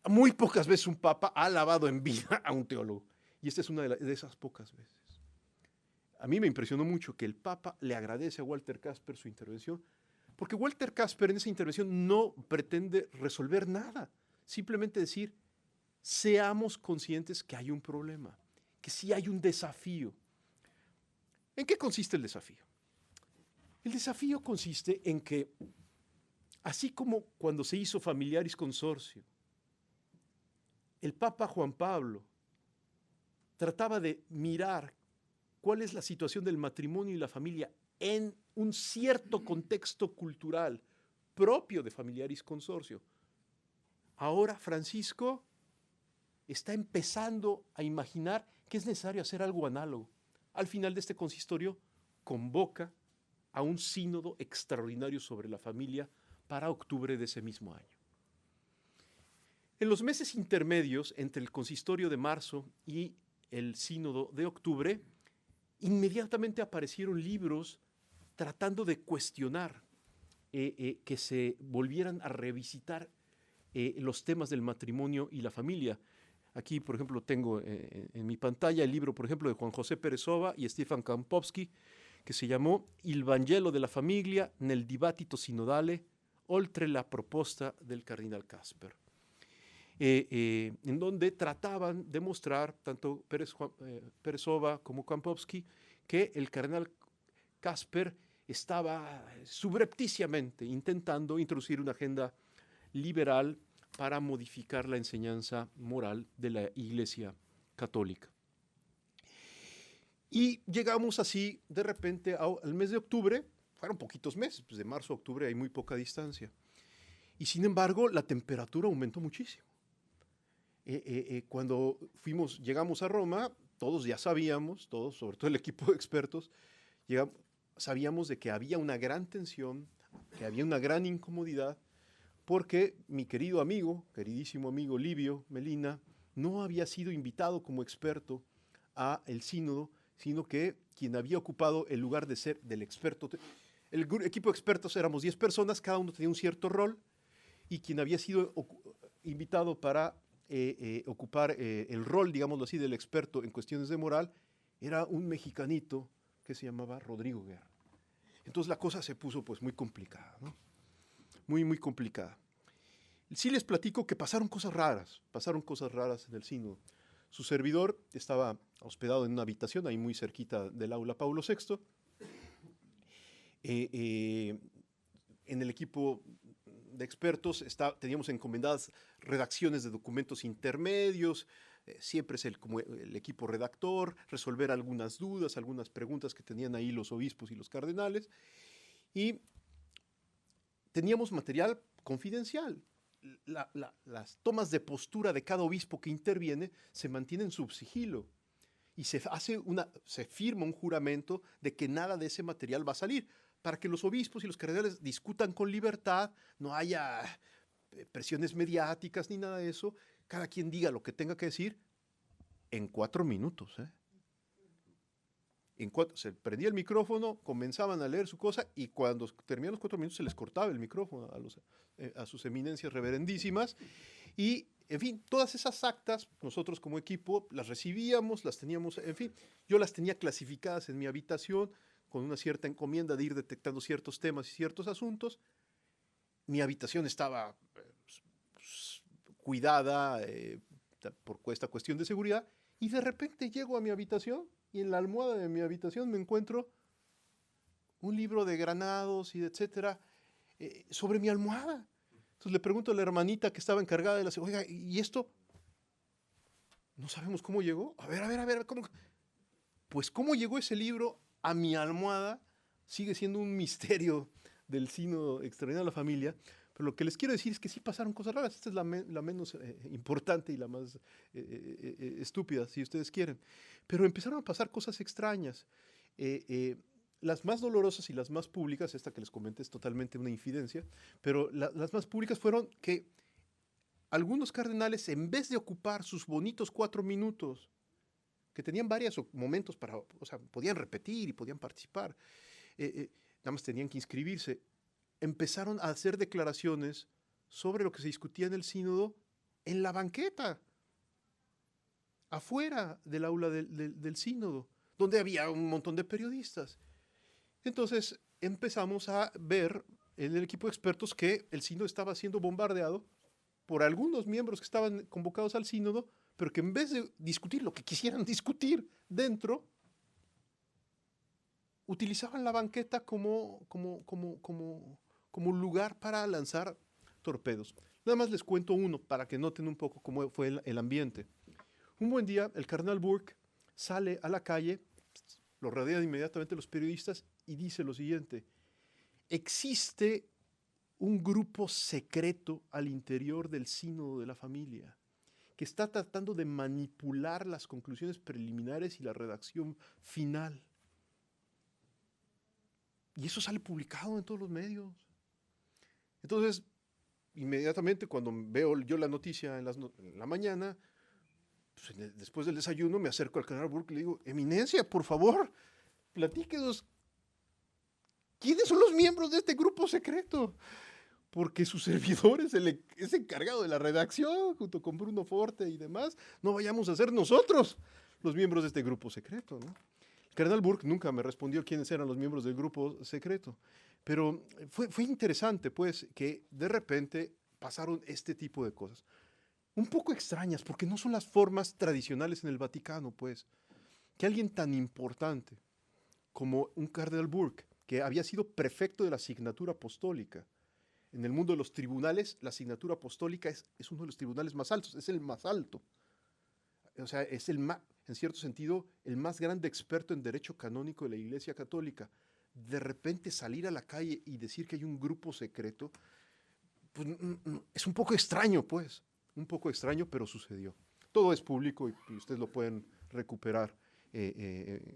muy pocas veces un papa ha alabado en vida a un teólogo. Y esta es una de esas pocas veces. A mí me impresionó mucho que el Papa le agradece a Walter Casper su intervención, porque Walter Casper en esa intervención no pretende resolver nada, simplemente decir, seamos conscientes que hay un problema, que sí hay un desafío. ¿En qué consiste el desafío? El desafío consiste en que, así como cuando se hizo Familiaris Consortio, el Papa Juan Pablo trataba de mirar cuál es la situación del matrimonio y la familia en un cierto contexto cultural propio de Familiaris Consortio. Ahora Francisco está empezando a imaginar que es necesario hacer algo análogo. Al final de este consistorio convoca a un sínodo extraordinario sobre la familia para octubre de ese mismo año. En los meses intermedios entre el consistorio de marzo y el sínodo de octubre, inmediatamente aparecieron libros tratando de cuestionar que se volvieran a revisitar los temas del matrimonio y la familia. Aquí, por ejemplo, tengo en mi pantalla el libro, por ejemplo, de Juan José Peresova y Stefan Kampowski, que se llamó Il Vangelo della Famiglia nel dibattito sinodale oltre la proposta del cardinal Casper, en donde trataban de mostrar, tanto Peresova como Kampowski, que el cardenal Casper estaba subrepticiamente intentando introducir una agenda liberal para modificar la enseñanza moral de la Iglesia Católica. Y llegamos así, de repente, al mes de octubre. Fueron poquitos meses, pues de marzo a octubre hay muy poca distancia. Y sin embargo, la temperatura aumentó muchísimo. Cuando llegamos a Roma, todos ya sabíamos, todos, sobre todo el equipo de expertos, sabíamos de que había una gran tensión, que había una gran incomodidad, porque mi queridísimo amigo Livio Melina, no había sido invitado como experto a el sínodo, sino que quien había ocupado el lugar de ser del experto, el equipo de expertos éramos 10 personas, cada uno tenía un cierto rol, y quien había sido invitado para ocupar el rol, digámoslo así, del experto en cuestiones de moral, era un mexicanito que se llamaba Rodrigo Guerra. Entonces la cosa se puso pues muy complicada, ¿no? Muy, muy complicada. Sí les platico que pasaron cosas raras en el sínodo. Su servidor estaba hospedado en una habitación ahí muy cerquita del aula Paulo VI. En el equipo de expertos teníamos encomendadas redacciones de documentos intermedios, siempre es como el equipo redactor, resolver algunas dudas, algunas preguntas que tenían ahí los obispos y los cardenales, y teníamos material confidencial. Las tomas de postura de cada obispo que interviene se mantienen sub sigilo y se firma un juramento de que nada de ese material va a salir, para que los obispos y los cardenales discutan con libertad, no haya presiones mediáticas ni nada de eso, cada quien diga lo que tenga que decir en 4 minutos. Se prendía el micrófono, comenzaban a leer su cosa, y cuando terminaban los 4 minutos se les cortaba el micrófono a sus eminencias reverendísimas. Y, en fin, todas esas actas, nosotros como equipo las recibíamos, las teníamos, en fin, yo las tenía clasificadas en mi habitación, con una cierta encomienda de ir detectando ciertos temas y ciertos asuntos. Mi habitación estaba cuidada por esta cuestión de seguridad, y de repente llego a mi habitación y en la almohada de mi habitación me encuentro un libro de Granados y etcétera sobre mi almohada. Entonces le pregunto a la hermanita que estaba encargada de oiga, ¿y esto? No sabemos cómo llegó. A ver, ¿cómo? Pues cómo llegó ese libro a mi almohada sigue siendo un misterio del sínodo extraordinario de la familia, pero lo que les quiero decir es que sí pasaron cosas raras. Esta es la menos importante y la más estúpida, si ustedes quieren. Pero empezaron a pasar cosas extrañas. Las más dolorosas y las más públicas, esta que les comenté es totalmente una infidencia, pero las más públicas fueron que algunos cardenales, en vez de ocupar sus bonitos 4 minutos, que tenían varios momentos podían repetir y podían participar, nada más tenían que inscribirse, empezaron a hacer declaraciones sobre lo que se discutía en el sínodo en la banqueta, afuera del aula del sínodo, donde había un montón de periodistas. Entonces empezamos a ver en el equipo de expertos que el sínodo estaba siendo bombardeado por algunos miembros que estaban convocados al sínodo, pero que en vez de discutir lo que quisieran discutir dentro, utilizaban la banqueta como lugar para lanzar torpedos. Nada más les cuento uno para que noten un poco cómo fue el ambiente. Un buen día, el cardenal Burke sale a la calle, lo rodean inmediatamente los periodistas y dice lo siguiente: existe un grupo secreto al interior del sínodo de la familia que está tratando de manipular las conclusiones preliminares y la redacción final. Y eso sale publicado en todos los medios. Entonces, inmediatamente cuando veo yo la noticia en la mañana, pues después del desayuno me acerco al cardenal Burke y le digo: Eminencia, por favor, platíquenos, ¿quiénes son los miembros de este grupo secreto? Porque su servidor es encargado de la redacción, junto con Bruno Forte y demás. No vayamos a ser nosotros los miembros de este grupo secreto, ¿no? El cardenal Burke nunca me respondió quiénes eran los miembros del grupo secreto, pero fue interesante, pues, que de repente pasaron este tipo de cosas. Un poco extrañas, porque no son las formas tradicionales en el Vaticano, pues, que alguien tan importante como un cardenal Burke, que había sido prefecto de la asignatura apostólica, En el mundo de los tribunales, la asignatura apostólica es uno de los tribunales más altos, es el más alto. O sea, es en cierto sentido, el más grande experto en derecho canónico de la Iglesia Católica. De repente salir a la calle y decir que hay un grupo secreto, pues, es un poco extraño, pues. Un poco extraño, pero sucedió. Todo es público y ustedes lo pueden recuperar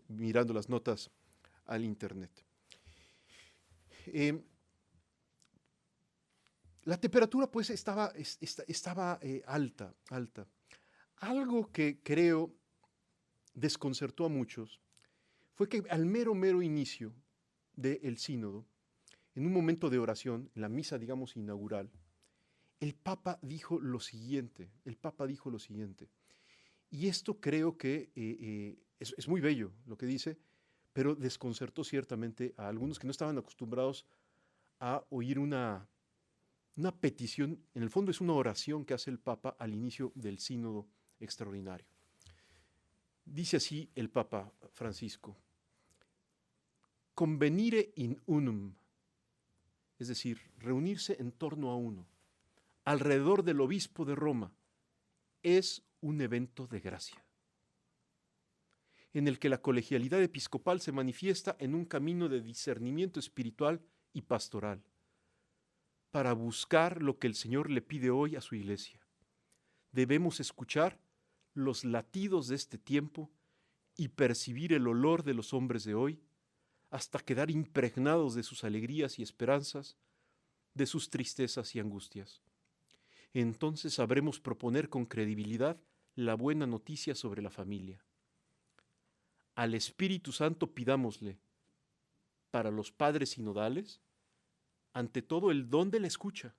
mirando las notas al internet. La temperatura pues estaba alta. Algo que creo desconcertó a muchos fue que al mero inicio del sínodo, en un momento de oración, en la misa, digamos, inaugural, el Papa dijo lo siguiente, y esto creo que es muy bello lo que dice, pero desconcertó ciertamente a algunos que no estaban acostumbrados a oír una petición. En el fondo es una oración que hace el Papa al inicio del sínodo extraordinario. Dice así el Papa Francisco: convenire in unum, es decir, reunirse en torno a uno, alrededor del obispo de Roma, es un evento de gracia, en el que la colegialidad episcopal se manifiesta en un camino de discernimiento espiritual y pastoral, para buscar lo que el Señor le pide hoy a su Iglesia. Debemos escuchar los latidos de este tiempo y percibir el olor de los hombres de hoy, hasta quedar impregnados de sus alegrías y esperanzas, de sus tristezas y angustias. Entonces sabremos proponer con credibilidad la buena noticia sobre la familia. Al Espíritu Santo pidámosle, para los padres sinodales, ante todo el don de la escucha.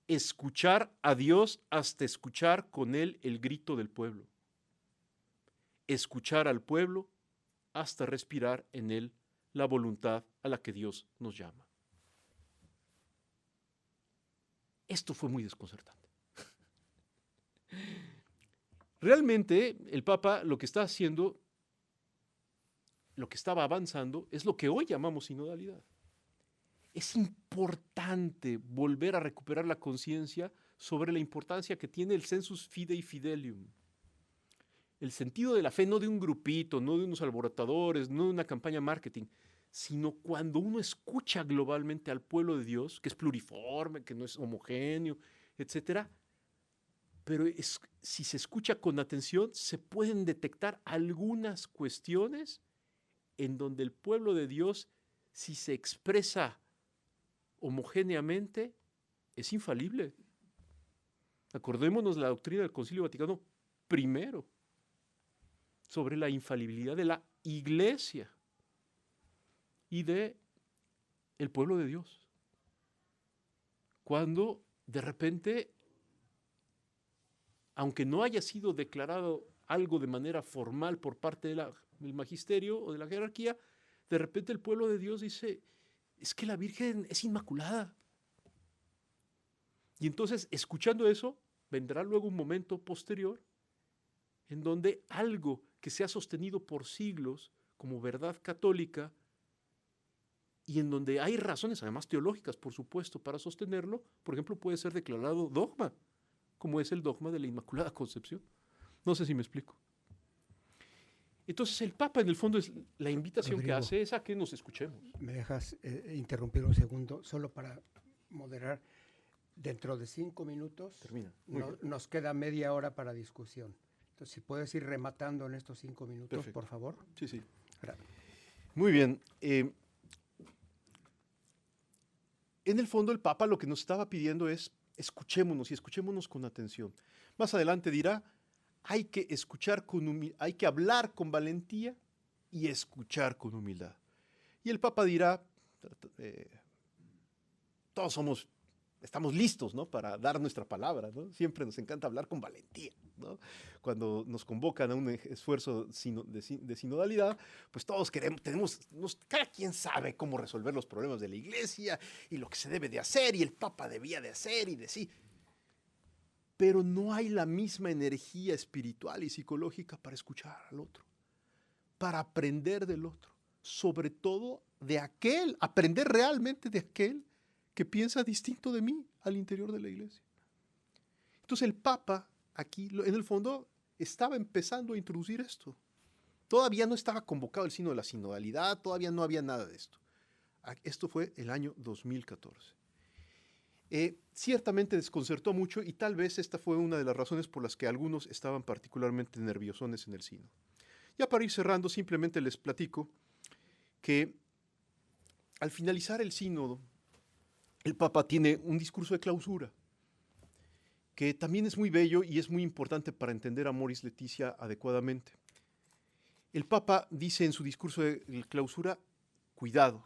Escuchar a Dios hasta escuchar con Él el grito del pueblo. Escuchar al pueblo hasta respirar en él la voluntad a la que Dios nos llama. Esto fue muy desconcertante. Realmente el Papa lo que está haciendo, lo que estaba avanzando, es lo que hoy llamamos sinodalidad. Es importante volver a recuperar la conciencia sobre la importancia que tiene el sensus fidei fidelium. El sentido de la fe, no de un grupito, no de unos alborotadores, no de una campaña marketing, sino cuando uno escucha globalmente al pueblo de Dios, que es pluriforme, que no es homogéneo, etc. Pero si se escucha con atención, se pueden detectar algunas cuestiones en donde el pueblo de Dios, si se expresa homogéneamente, es infalible. Acordémonos la doctrina del Concilio Vaticano I, sobre la infalibilidad de la Iglesia y de el pueblo de Dios. Cuando de repente, aunque no haya sido declarado algo de manera formal por parte del magisterio o de la jerarquía, de repente el pueblo de Dios dice, es que la Virgen es inmaculada. Y entonces, escuchando eso, vendrá luego un momento posterior en donde algo que se ha sostenido por siglos como verdad católica y en donde hay razones, además teológicas, por supuesto, para sostenerlo, por ejemplo, puede ser declarado dogma, como es el dogma de la Inmaculada Concepción. No sé si me explico. Entonces, el Papa, en el fondo, es la invitación Rodrigo, que hace es a que nos escuchemos. ¿Me dejas interrumpir un segundo, solo para moderar? Dentro de 5 minutos nos queda media hora para discusión. Entonces, si puedes ir rematando en estos 5 minutos, perfecto, por favor. Sí, sí. Muy bien. En el fondo, el Papa lo que nos estaba pidiendo es escuchémonos y escuchémonos con atención. Más adelante dirá, hay que escuchar hay que hablar con valentía y escuchar con humildad. Y el Papa dirá, todos estamos listos, ¿no?, para dar nuestra palabra, ¿no? Siempre nos encanta hablar con valentía, ¿no? Cuando nos convocan a un esfuerzo de sinodalidad, pues todos cada quien sabe cómo resolver los problemas de la Iglesia y lo que se debe de hacer y el Papa debía de hacer y decir. Pero no hay la misma energía espiritual y psicológica para escuchar al otro, para aprender del otro, sobre todo aprender realmente de aquel que piensa distinto de mí al interior de la iglesia. Entonces el Papa aquí, en el fondo, estaba empezando a introducir esto. Todavía no estaba convocado el sínodo de la sinodalidad, todavía no había nada de esto. Esto fue el año 2014. Ciertamente desconcertó mucho y tal vez esta fue una de las razones por las que algunos estaban particularmente nerviosones en el sínodo. Ya para ir cerrando, simplemente les platico que al finalizar el sínodo, el Papa tiene un discurso de clausura, que también es muy bello y es muy importante para entender a Amoris Laetitia adecuadamente. El Papa dice en su discurso de clausura, cuidado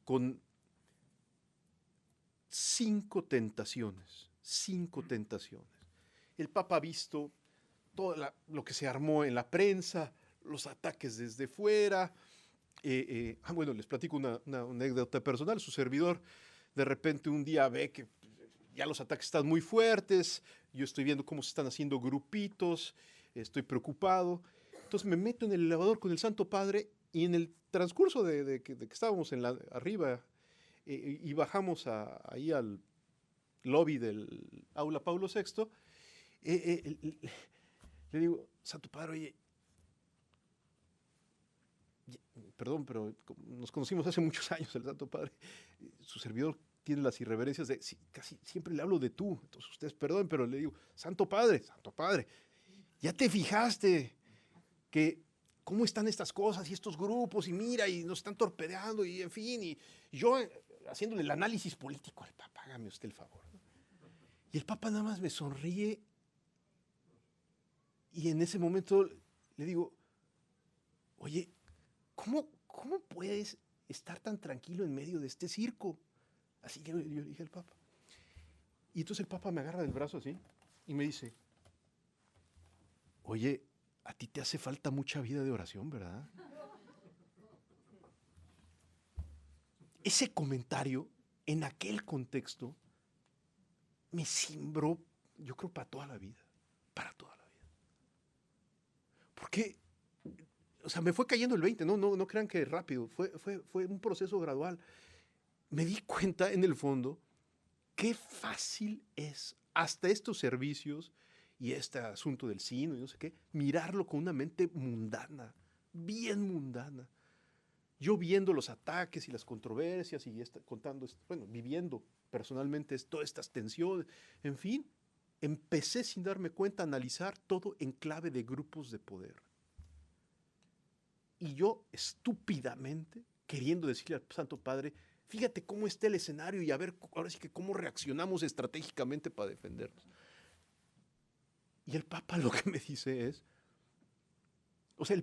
con 5 tentaciones. El Papa ha visto todo lo que se armó en la prensa, los ataques desde fuera. Bueno, les platico una anécdota personal. Su servidor de repente un día ve que ya los ataques están muy fuertes, yo estoy viendo cómo se están haciendo grupitos, estoy preocupado. Entonces me meto en el elevador con el Santo Padre y en el transcurso de que estábamos arriba y bajamos ahí al lobby del Aula Paulo VI, le digo, Santo Padre, oye, perdón, pero nos conocimos hace muchos años, el Santo Padre, su servidor tiene las irreverencias de, casi siempre le hablo de tú, entonces ustedes perdonen, pero le digo, Santo Padre, ¿ya te fijaste que cómo están estas cosas y estos grupos y mira y nos están torpedeando y en fin, y yo haciéndole el análisis político al Papa, hágame usted el favor, ¿no? Y el Papa nada más me sonríe y en ese momento le digo, oye, ¿cómo puedes estar tan tranquilo en medio de este circo? Así yo le dije al Papa. Y entonces el Papa me agarra del brazo así y me dice, oye, a ti te hace falta mucha vida de oración, ¿verdad? Ese comentario, en aquel contexto, me cimbró, yo creo, para toda la vida. Porque, o sea, me fue cayendo el 20, no crean que rápido, fue un proceso gradual. Me di cuenta, en el fondo, qué fácil es, hasta estos servicios y este asunto del sínodo y no sé qué, mirarlo con una mente mundana, bien mundana. Yo viendo los ataques y las controversias y viviendo personalmente todas estas tensiones, en fin, empecé sin darme cuenta a analizar todo en clave de grupos de poder. Y yo estúpidamente queriendo decirle al Santo Padre, fíjate cómo está el escenario y a ver ahora sí que cómo reaccionamos estratégicamente para defendernos. Y el Papa lo que me dice es, o sea,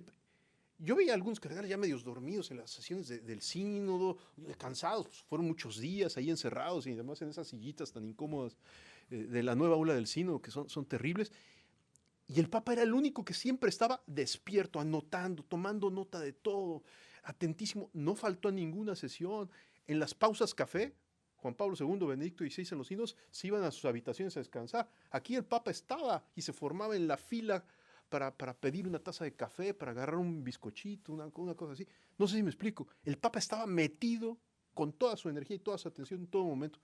yo veía a algunos cardenales ya medios dormidos en las sesiones del sínodo, cansados, pues fueron muchos días ahí encerrados y además en esas sillitas tan incómodas de la nueva aula del sínodo que son terribles. Y el Papa era el único que siempre estaba despierto, anotando, tomando nota de todo, atentísimo. No faltó a ninguna sesión. En las pausas café, Juan Pablo II, Benedicto XVI en los sínodos se iban a sus habitaciones a descansar. Aquí el Papa estaba y se formaba en la fila para pedir una taza de café, para agarrar un bizcochito, una cosa así. No sé si me explico. El Papa estaba metido con toda su energía y toda su atención en todo momento.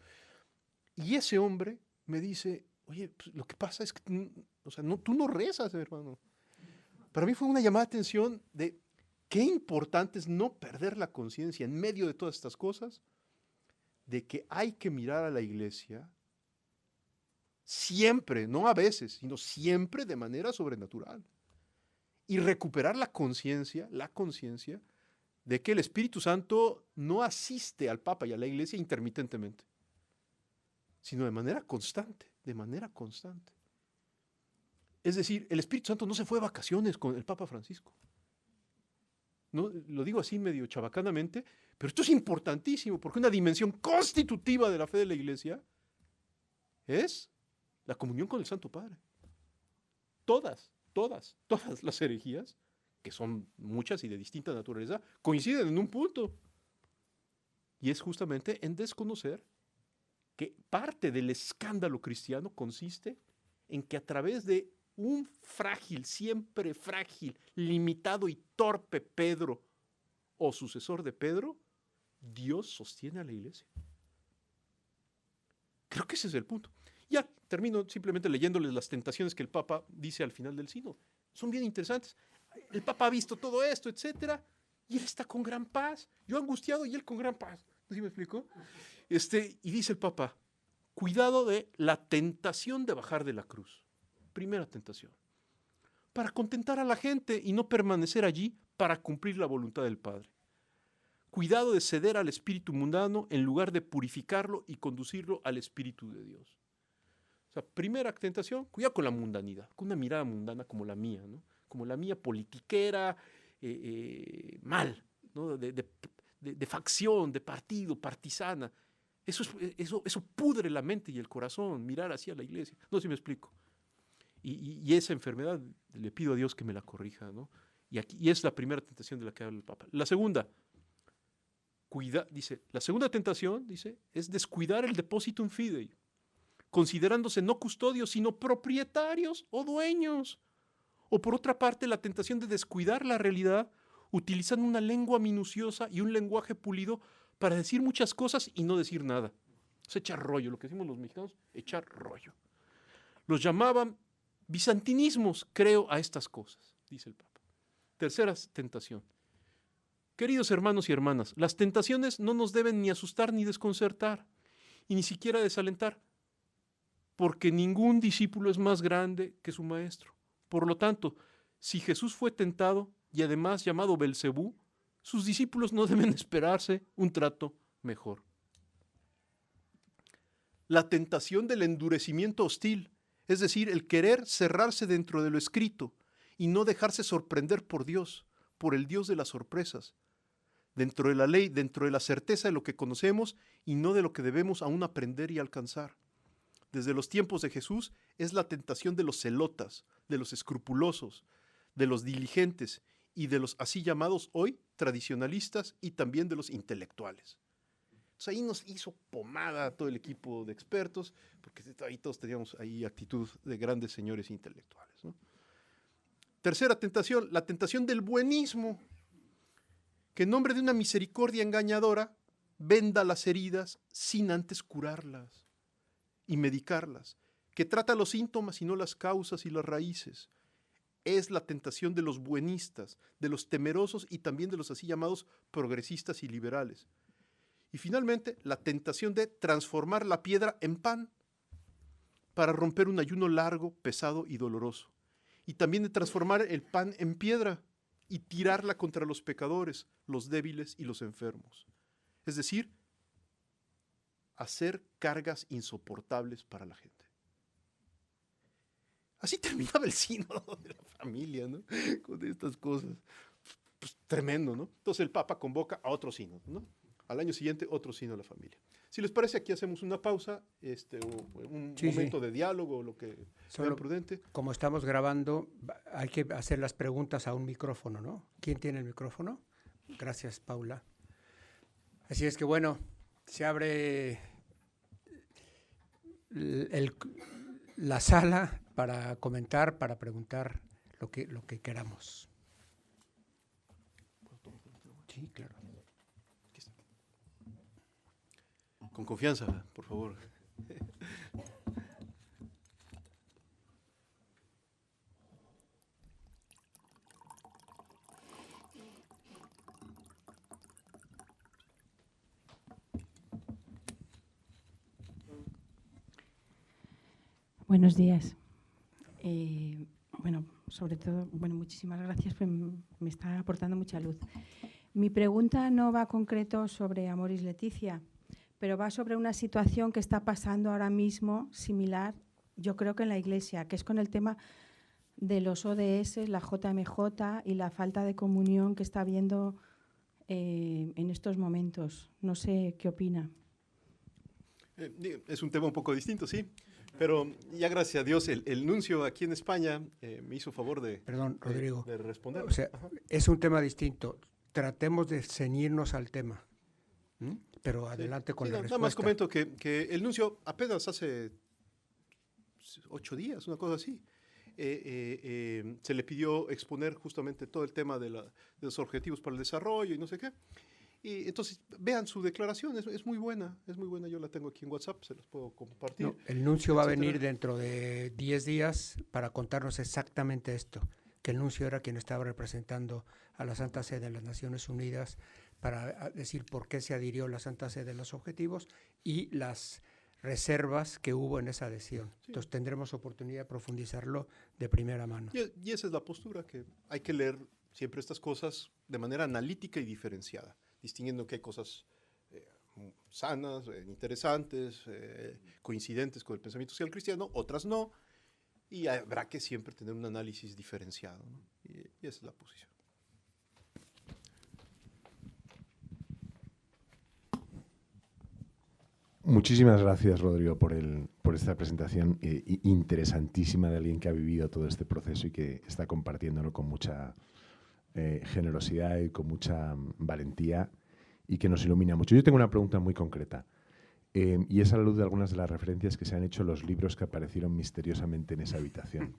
Y ese hombre me dice, oye, pues, lo que pasa es que tú no rezas, hermano. Para mí fue una llamada de atención de qué importante es no perder la conciencia en medio de todas estas cosas, de que hay que mirar a la iglesia siempre, no a veces, sino siempre de manera sobrenatural. Y recuperar la conciencia de que el Espíritu Santo no asiste al Papa y a la iglesia intermitentemente, sino de manera constante. Es decir, el Espíritu Santo no se fue de vacaciones con el Papa Francisco. No, lo digo así medio chabacanamente, pero esto es importantísimo porque una dimensión constitutiva de la fe de la Iglesia es la comunión con el Santo Padre. Todas las herejías, que son muchas y de distinta naturaleza, coinciden en un punto. Y es justamente en desconocer que parte del escándalo cristiano consiste en que a través de un frágil, siempre frágil, limitado y torpe Pedro o sucesor de Pedro, Dios sostiene a la iglesia. Creo que ese es el punto. Ya, termino simplemente leyéndoles las tentaciones que el Papa dice al final del sínodo. Son bien interesantes. El Papa ha visto todo esto, etcétera, y él está con gran paz. Yo angustiado y él con gran paz. ¿Sí me explico? Y dice el Papa, cuidado de la tentación de bajar de la cruz. Primera tentación. Para contentar a la gente y no permanecer allí para cumplir la voluntad del Padre. Cuidado de ceder al espíritu mundano en lugar de purificarlo y conducirlo al espíritu de Dios. O sea, primera tentación, cuidado con la mundanidad, con una mirada mundana como la mía, ¿no? Como la mía politiquera, mal, ¿no? De facción, de partido, partisana. Eso pudre la mente y el corazón, mirar hacia la iglesia. No sé si me explico. Y esa enfermedad le pido a Dios que me la corrija, ¿no? Y es la primera tentación de la que habla el Papa. La segunda, la segunda tentación, dice, es descuidar el depositum fidei, considerándose no custodios, sino propietarios o dueños. O por otra parte, la tentación de descuidar la realidad, utilizando una lengua minuciosa y un lenguaje pulido para decir muchas cosas y no decir nada. Es echar rollo, lo que decimos los mexicanos, echar rollo. Los llamaban bizantinismos, creo, a estas cosas, dice el Papa. Tercera tentación. Queridos hermanos y hermanas, las tentaciones no nos deben ni asustar ni desconcertar, y ni siquiera desalentar, porque ningún discípulo es más grande que su maestro. Por lo tanto, si Jesús fue tentado y además llamado Belcebú, sus discípulos no deben esperarse un trato mejor. La tentación del endurecimiento hostil, es decir, el querer cerrarse dentro de lo escrito y no dejarse sorprender por Dios, por el Dios de las sorpresas, dentro de la ley, dentro de la certeza de lo que conocemos y no de lo que debemos aún aprender y alcanzar. Desde los tiempos de Jesús es la tentación de los celotas, de los escrupulosos, de los diligentes y de los así llamados hoy tradicionalistas y también de los intelectuales. Entonces ahí nos hizo pomada a todo el equipo de expertos, porque ahí todos teníamos ahí actitud de grandes señores intelectuales, ¿no? Tercera tentación, la tentación del buenismo, que en nombre de una misericordia engañadora venda las heridas sin antes curarlas y medicarlas, que trata los síntomas y no las causas y las raíces. Es la tentación de los buenistas, de los temerosos y también de los así llamados progresistas y liberales. Y finalmente, la tentación de transformar la piedra en pan para romper un ayuno largo, pesado y doloroso. Y también de transformar el pan en piedra y tirarla contra los pecadores, los débiles y los enfermos. Es decir, hacer cargas insoportables para la gente. Así terminaba el sínodo de la familia, ¿no? Con estas cosas. Pues tremendo, ¿no? Entonces el Papa convoca a otro sínodo, ¿no? Al año siguiente, otro sínodo de la familia. Si les parece, aquí hacemos una pausa, o un momento de diálogo, o lo que sea prudente. Como estamos grabando, hay que hacer las preguntas a un micrófono, ¿no? ¿Quién tiene el micrófono? Gracias, Paula. Así es que, bueno, se abre la sala para comentar, para preguntar lo que queramos. Sí, claro. Con confianza, por favor. Buenos días. Sobre todo, muchísimas gracias, pues me está aportando mucha luz. Mi pregunta no va concreto sobre Amoris Laetitia, pero va sobre una situación que está pasando ahora mismo similar, yo creo que en la Iglesia, que es con el tema de los ODS, la JMJ y la falta de comunión que está habiendo en estos momentos. No sé qué opina. Es un tema un poco distinto, sí. Pero ya gracias a Dios el nuncio aquí en España me hizo favor de, Perdón, Rodrigo, de responder. O sea, es un tema distinto. Tratemos de ceñirnos al tema. Pero adelante con la respuesta. Nada más comento que el nuncio apenas hace 8 días, una cosa así, se le pidió exponer justamente todo el tema de los objetivos para el desarrollo y no sé qué. Y entonces, vean su declaración, es muy buena, yo la tengo aquí en WhatsApp, se las puedo compartir. No, el nuncio va a etcétera. venir dentro de 10 días para contarnos exactamente esto, que el nuncio era quien estaba representando a la Santa Sede en las Naciones Unidas para decir por qué se adhirió la Santa Sede a los objetivos y las reservas que hubo en esa adhesión. Sí. Entonces tendremos oportunidad de profundizarlo de primera mano. Y esa es la postura, que hay que leer siempre estas cosas de manera analítica y diferenciada, distinguiendo que hay cosas sanas, interesantes, coincidentes con el pensamiento social cristiano, otras no, y habrá que siempre tener un análisis diferenciado, ¿no? Y esa es la posición. Muchísimas gracias, Rodrigo, por esta presentación interesantísima de alguien que ha vivido todo este proceso y que está compartiéndolo con mucha generosidad y con mucha valentía y que nos ilumina mucho. Yo tengo una pregunta muy concreta y es a la luz de algunas de las referencias que se han hecho a los libros que aparecieron misteriosamente en esa habitación.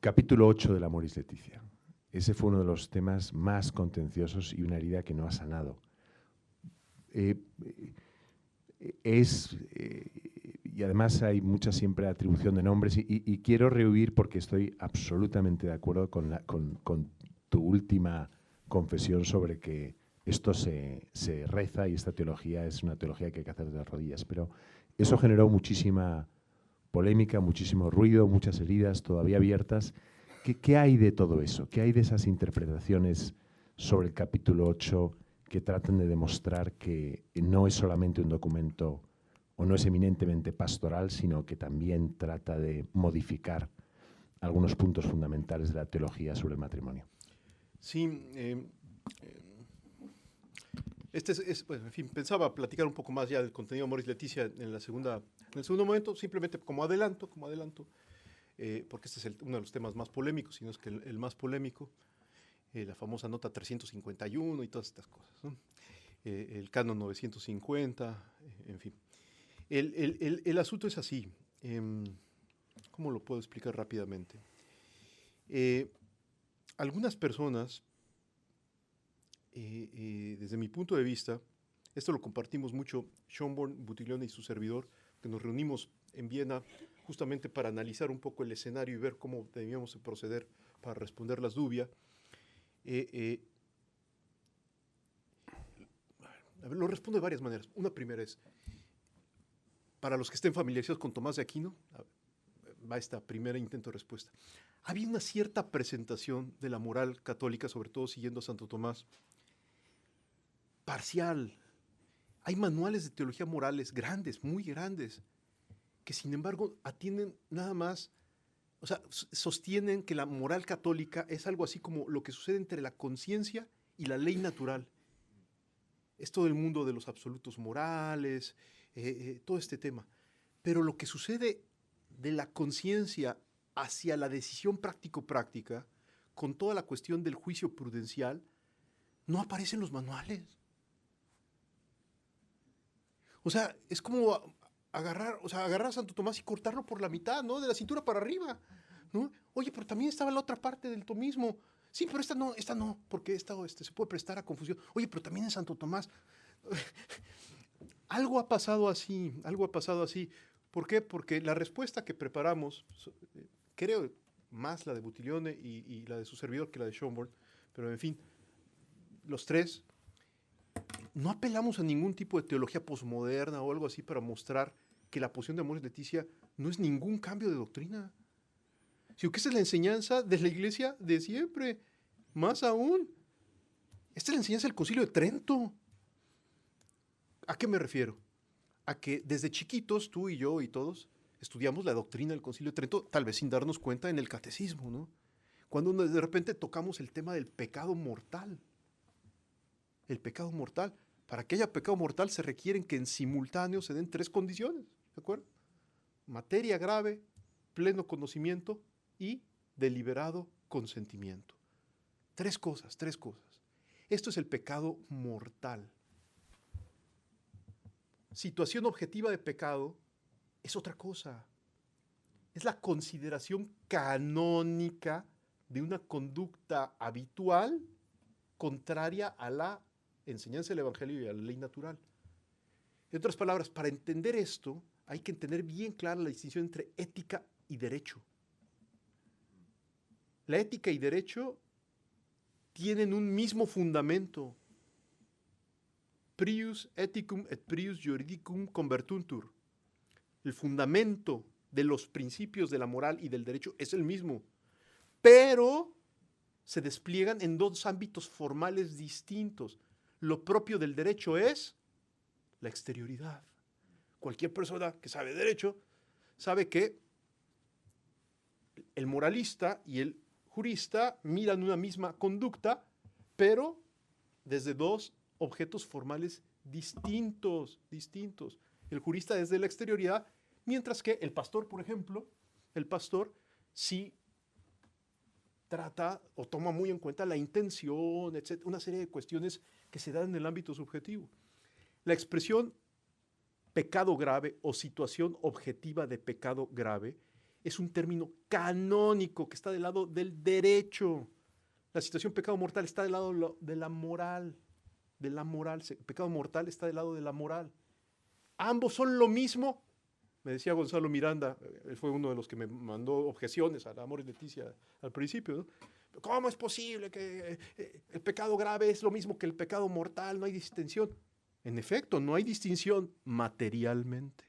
Capítulo 8 del Amoris Laetitia. Ese fue uno de los temas más contenciosos y una herida que no ha sanado. Y además hay mucha siempre atribución de nombres y quiero rehuir porque estoy absolutamente de acuerdo con tu última confesión sobre que esto se reza y esta teología es una teología que hay que hacer de rodillas, pero eso generó muchísima polémica, muchísimo ruido, muchas heridas todavía abiertas. ¿Qué hay de todo eso? ¿Qué hay de esas interpretaciones sobre el capítulo 8 que tratan de demostrar que no es solamente un documento o no es eminentemente pastoral, sino que también trata de modificar algunos puntos fundamentales de la teología sobre el matrimonio? Sí, bueno, en fin, pensaba platicar un poco más ya del contenido de Amoris Laetitia en el segundo momento, simplemente como adelanto, porque este es uno de los temas más polémicos, si no es que el más polémico. La famosa nota 351 y todas estas cosas, ¿no? El canon 950, en fin. El asunto es así. ¿Cómo lo puedo explicar rápidamente? Algunas personas, desde mi punto de vista, esto lo compartimos mucho, Schönborn, Buttiglione y su servidor, que nos reunimos en Viena justamente para analizar un poco el escenario y ver cómo debíamos proceder para responder las dudas. Lo respondo de varias maneras. Una primera es, para los que estén familiarizados con Tomás de Aquino, va esta primera intento de respuesta. Había una cierta presentación de la moral católica, sobre todo siguiendo a Santo Tomás, parcial. Hay manuales de teología morales grandes, muy grandes, que sin embargo atienden nada más. O sea, sostienen que la moral católica es algo así como lo que sucede entre la conciencia y la ley natural. Es todo el mundo de los absolutos morales, todo este tema. Pero lo que sucede de la conciencia hacia la decisión práctico-práctica, con toda la cuestión del juicio prudencial, no aparece en los manuales. O sea, es como agarrar a Santo Tomás y cortarlo por la mitad, ¿no? De la cintura para arriba, ¿no? Oye, pero también estaba la otra parte del tomismo. Sí, pero esta no, porque esta se puede prestar a confusión. Oye, pero también en Santo Tomás. Algo ha pasado así. ¿Por qué? Porque la respuesta que preparamos, creo más la de Buttiglione y la de su servidor que la de Schönborn, pero en fin, los tres, no apelamos a ningún tipo de teología posmoderna o algo así para mostrar que la posición de Amoris Laetitia no es ningún cambio de doctrina, sino que esta es la enseñanza de la Iglesia de siempre. Más aún, esta es la enseñanza del Concilio de Trento. ¿A qué me refiero? A que desde chiquitos, tú y yo y todos, estudiamos la doctrina del Concilio de Trento, tal vez sin darnos cuenta en el catecismo, ¿no? Cuando de repente tocamos el tema del pecado mortal. El pecado mortal. Para que haya pecado mortal se requieren que en simultáneo se den 3 condiciones, ¿de acuerdo? Materia grave, pleno conocimiento y deliberado consentimiento. 3 cosas. Esto es el pecado mortal. Situación objetiva de pecado es otra cosa. Es la consideración canónica de una conducta habitual contraria a la enseñanza del Evangelio y a la ley natural. En otras palabras, para entender esto, hay que tener bien clara la distinción entre ética y derecho. La ética y derecho tienen un mismo fundamento. Prius ethicum et prius juridicum convertuntur. El fundamento de los principios de la moral y del derecho es el mismo, pero se despliegan en dos ámbitos formales distintos. Lo propio del derecho es la exterioridad. Cualquier persona que sabe derecho sabe que el moralista y el jurista miran una misma conducta, pero desde dos objetos formales distintos. El jurista desde la exterioridad, mientras que el pastor, por ejemplo, el pastor sí trata o toma muy en cuenta la intención, etc., una serie de cuestiones que se dan en el ámbito subjetivo. La expresión pecado grave o situación objetiva de pecado grave es un término canónico que está del lado del derecho. La situación pecado mortal está del lado de la moral. Pecado mortal está del lado de la moral. Ambos son lo mismo. Me decía Gonzalo Miranda, él fue uno de los que me mandó objeciones a Amoris Laetitia al principio, ¿no? ¿Cómo es posible que el pecado grave es lo mismo que el pecado mortal? No hay distinción. En efecto, no hay distinción materialmente.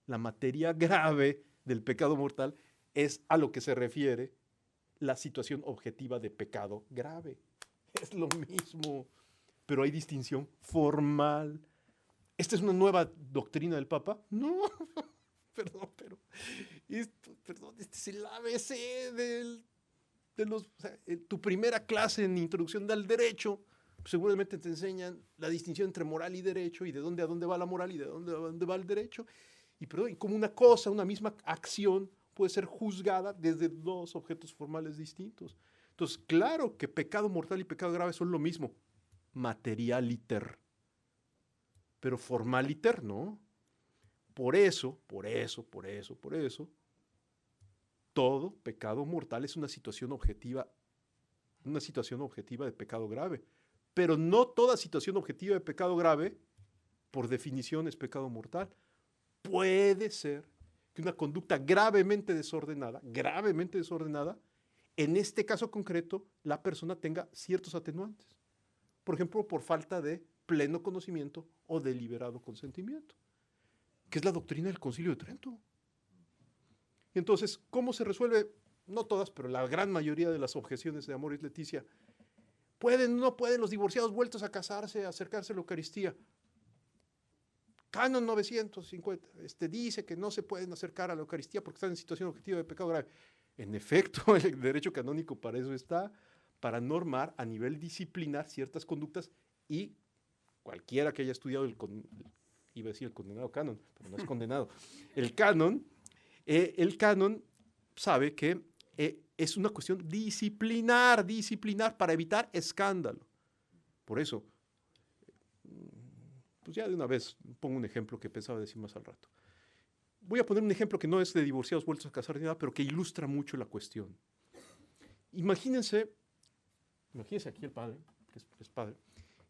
La materia grave del pecado mortal es a lo que se refiere la situación objetiva de pecado grave. Es lo mismo, pero hay distinción formal. ¿Esta es una nueva doctrina del Papa? No, perdón, pero este es el ABC de los... O sea, tu primera clase en introducción al derecho, pues seguramente te enseñan la distinción entre moral y derecho y de dónde a dónde va la moral y de dónde a dónde va el derecho. Y como una cosa, una misma acción puede ser juzgada desde dos objetos formales distintos. Entonces, claro que pecado mortal y pecado grave son lo mismo, materialiter, pero formaliter no. Por eso, todo pecado mortal es una situación objetiva de pecado grave. Pero no toda situación objetiva de pecado grave, por definición, es pecado mortal. Puede ser que una conducta gravemente desordenada, en este caso concreto, la persona tenga ciertos atenuantes. Por ejemplo, por falta de pleno conocimiento o deliberado consentimiento, que es la doctrina del Concilio de Trento. Entonces, ¿cómo se resuelve? No todas, pero la gran mayoría de las objeciones de Amoris Laetitia. ¿Pueden o no pueden los divorciados vueltos a casarse, acercarse a la Eucaristía? Canon 950 dice que no se pueden acercar a la Eucaristía porque están en situación objetiva de pecado grave. En efecto, el derecho canónico para eso está, para normar a nivel disciplinar ciertas conductas, y cualquiera que haya estudiado iba a decir el condenado canon, pero no es condenado. El canon sabe que es una cuestión disciplinar para evitar escándalo. Por eso, pues ya de una vez pongo un ejemplo que pensaba decir más al rato. Voy a poner un ejemplo que no es de divorciados vueltos a casar ni nada, pero que ilustra mucho la cuestión. Imagínense aquí el padre, que es padre,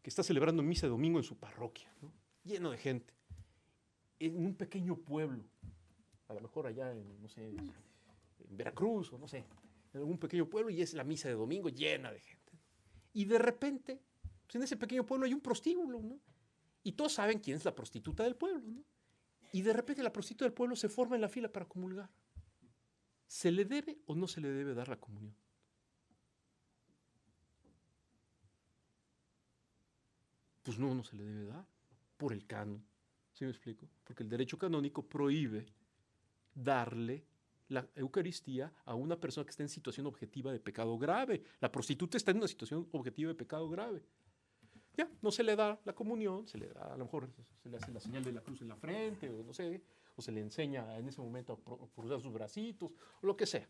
que está celebrando misa de domingo en su parroquia, ¿no? Lleno de gente, en un pequeño pueblo, a lo mejor allá en, no sé, en Veracruz o no sé, en algún pequeño pueblo, y es la misa de domingo llena de gente. Y de repente, pues en ese pequeño pueblo hay un prostíbulo, ¿no? Y todos saben quién es la prostituta del pueblo, ¿no? Y de repente la prostituta del pueblo se forma en la fila para comulgar. ¿Se le debe o no se le debe dar la comunión? Pues no se le debe dar por el canon. ¿Sí me explico? Porque el derecho canónico prohíbe darle la Eucaristía a una persona que está en situación objetiva de pecado grave. La prostituta está en una situación objetiva de pecado grave. Ya, no se le da la comunión, se le da, a lo mejor se le hace la señal de la cruz en la frente, o no sé, o se le enseña en ese momento a cruzar sus bracitos, o lo que sea.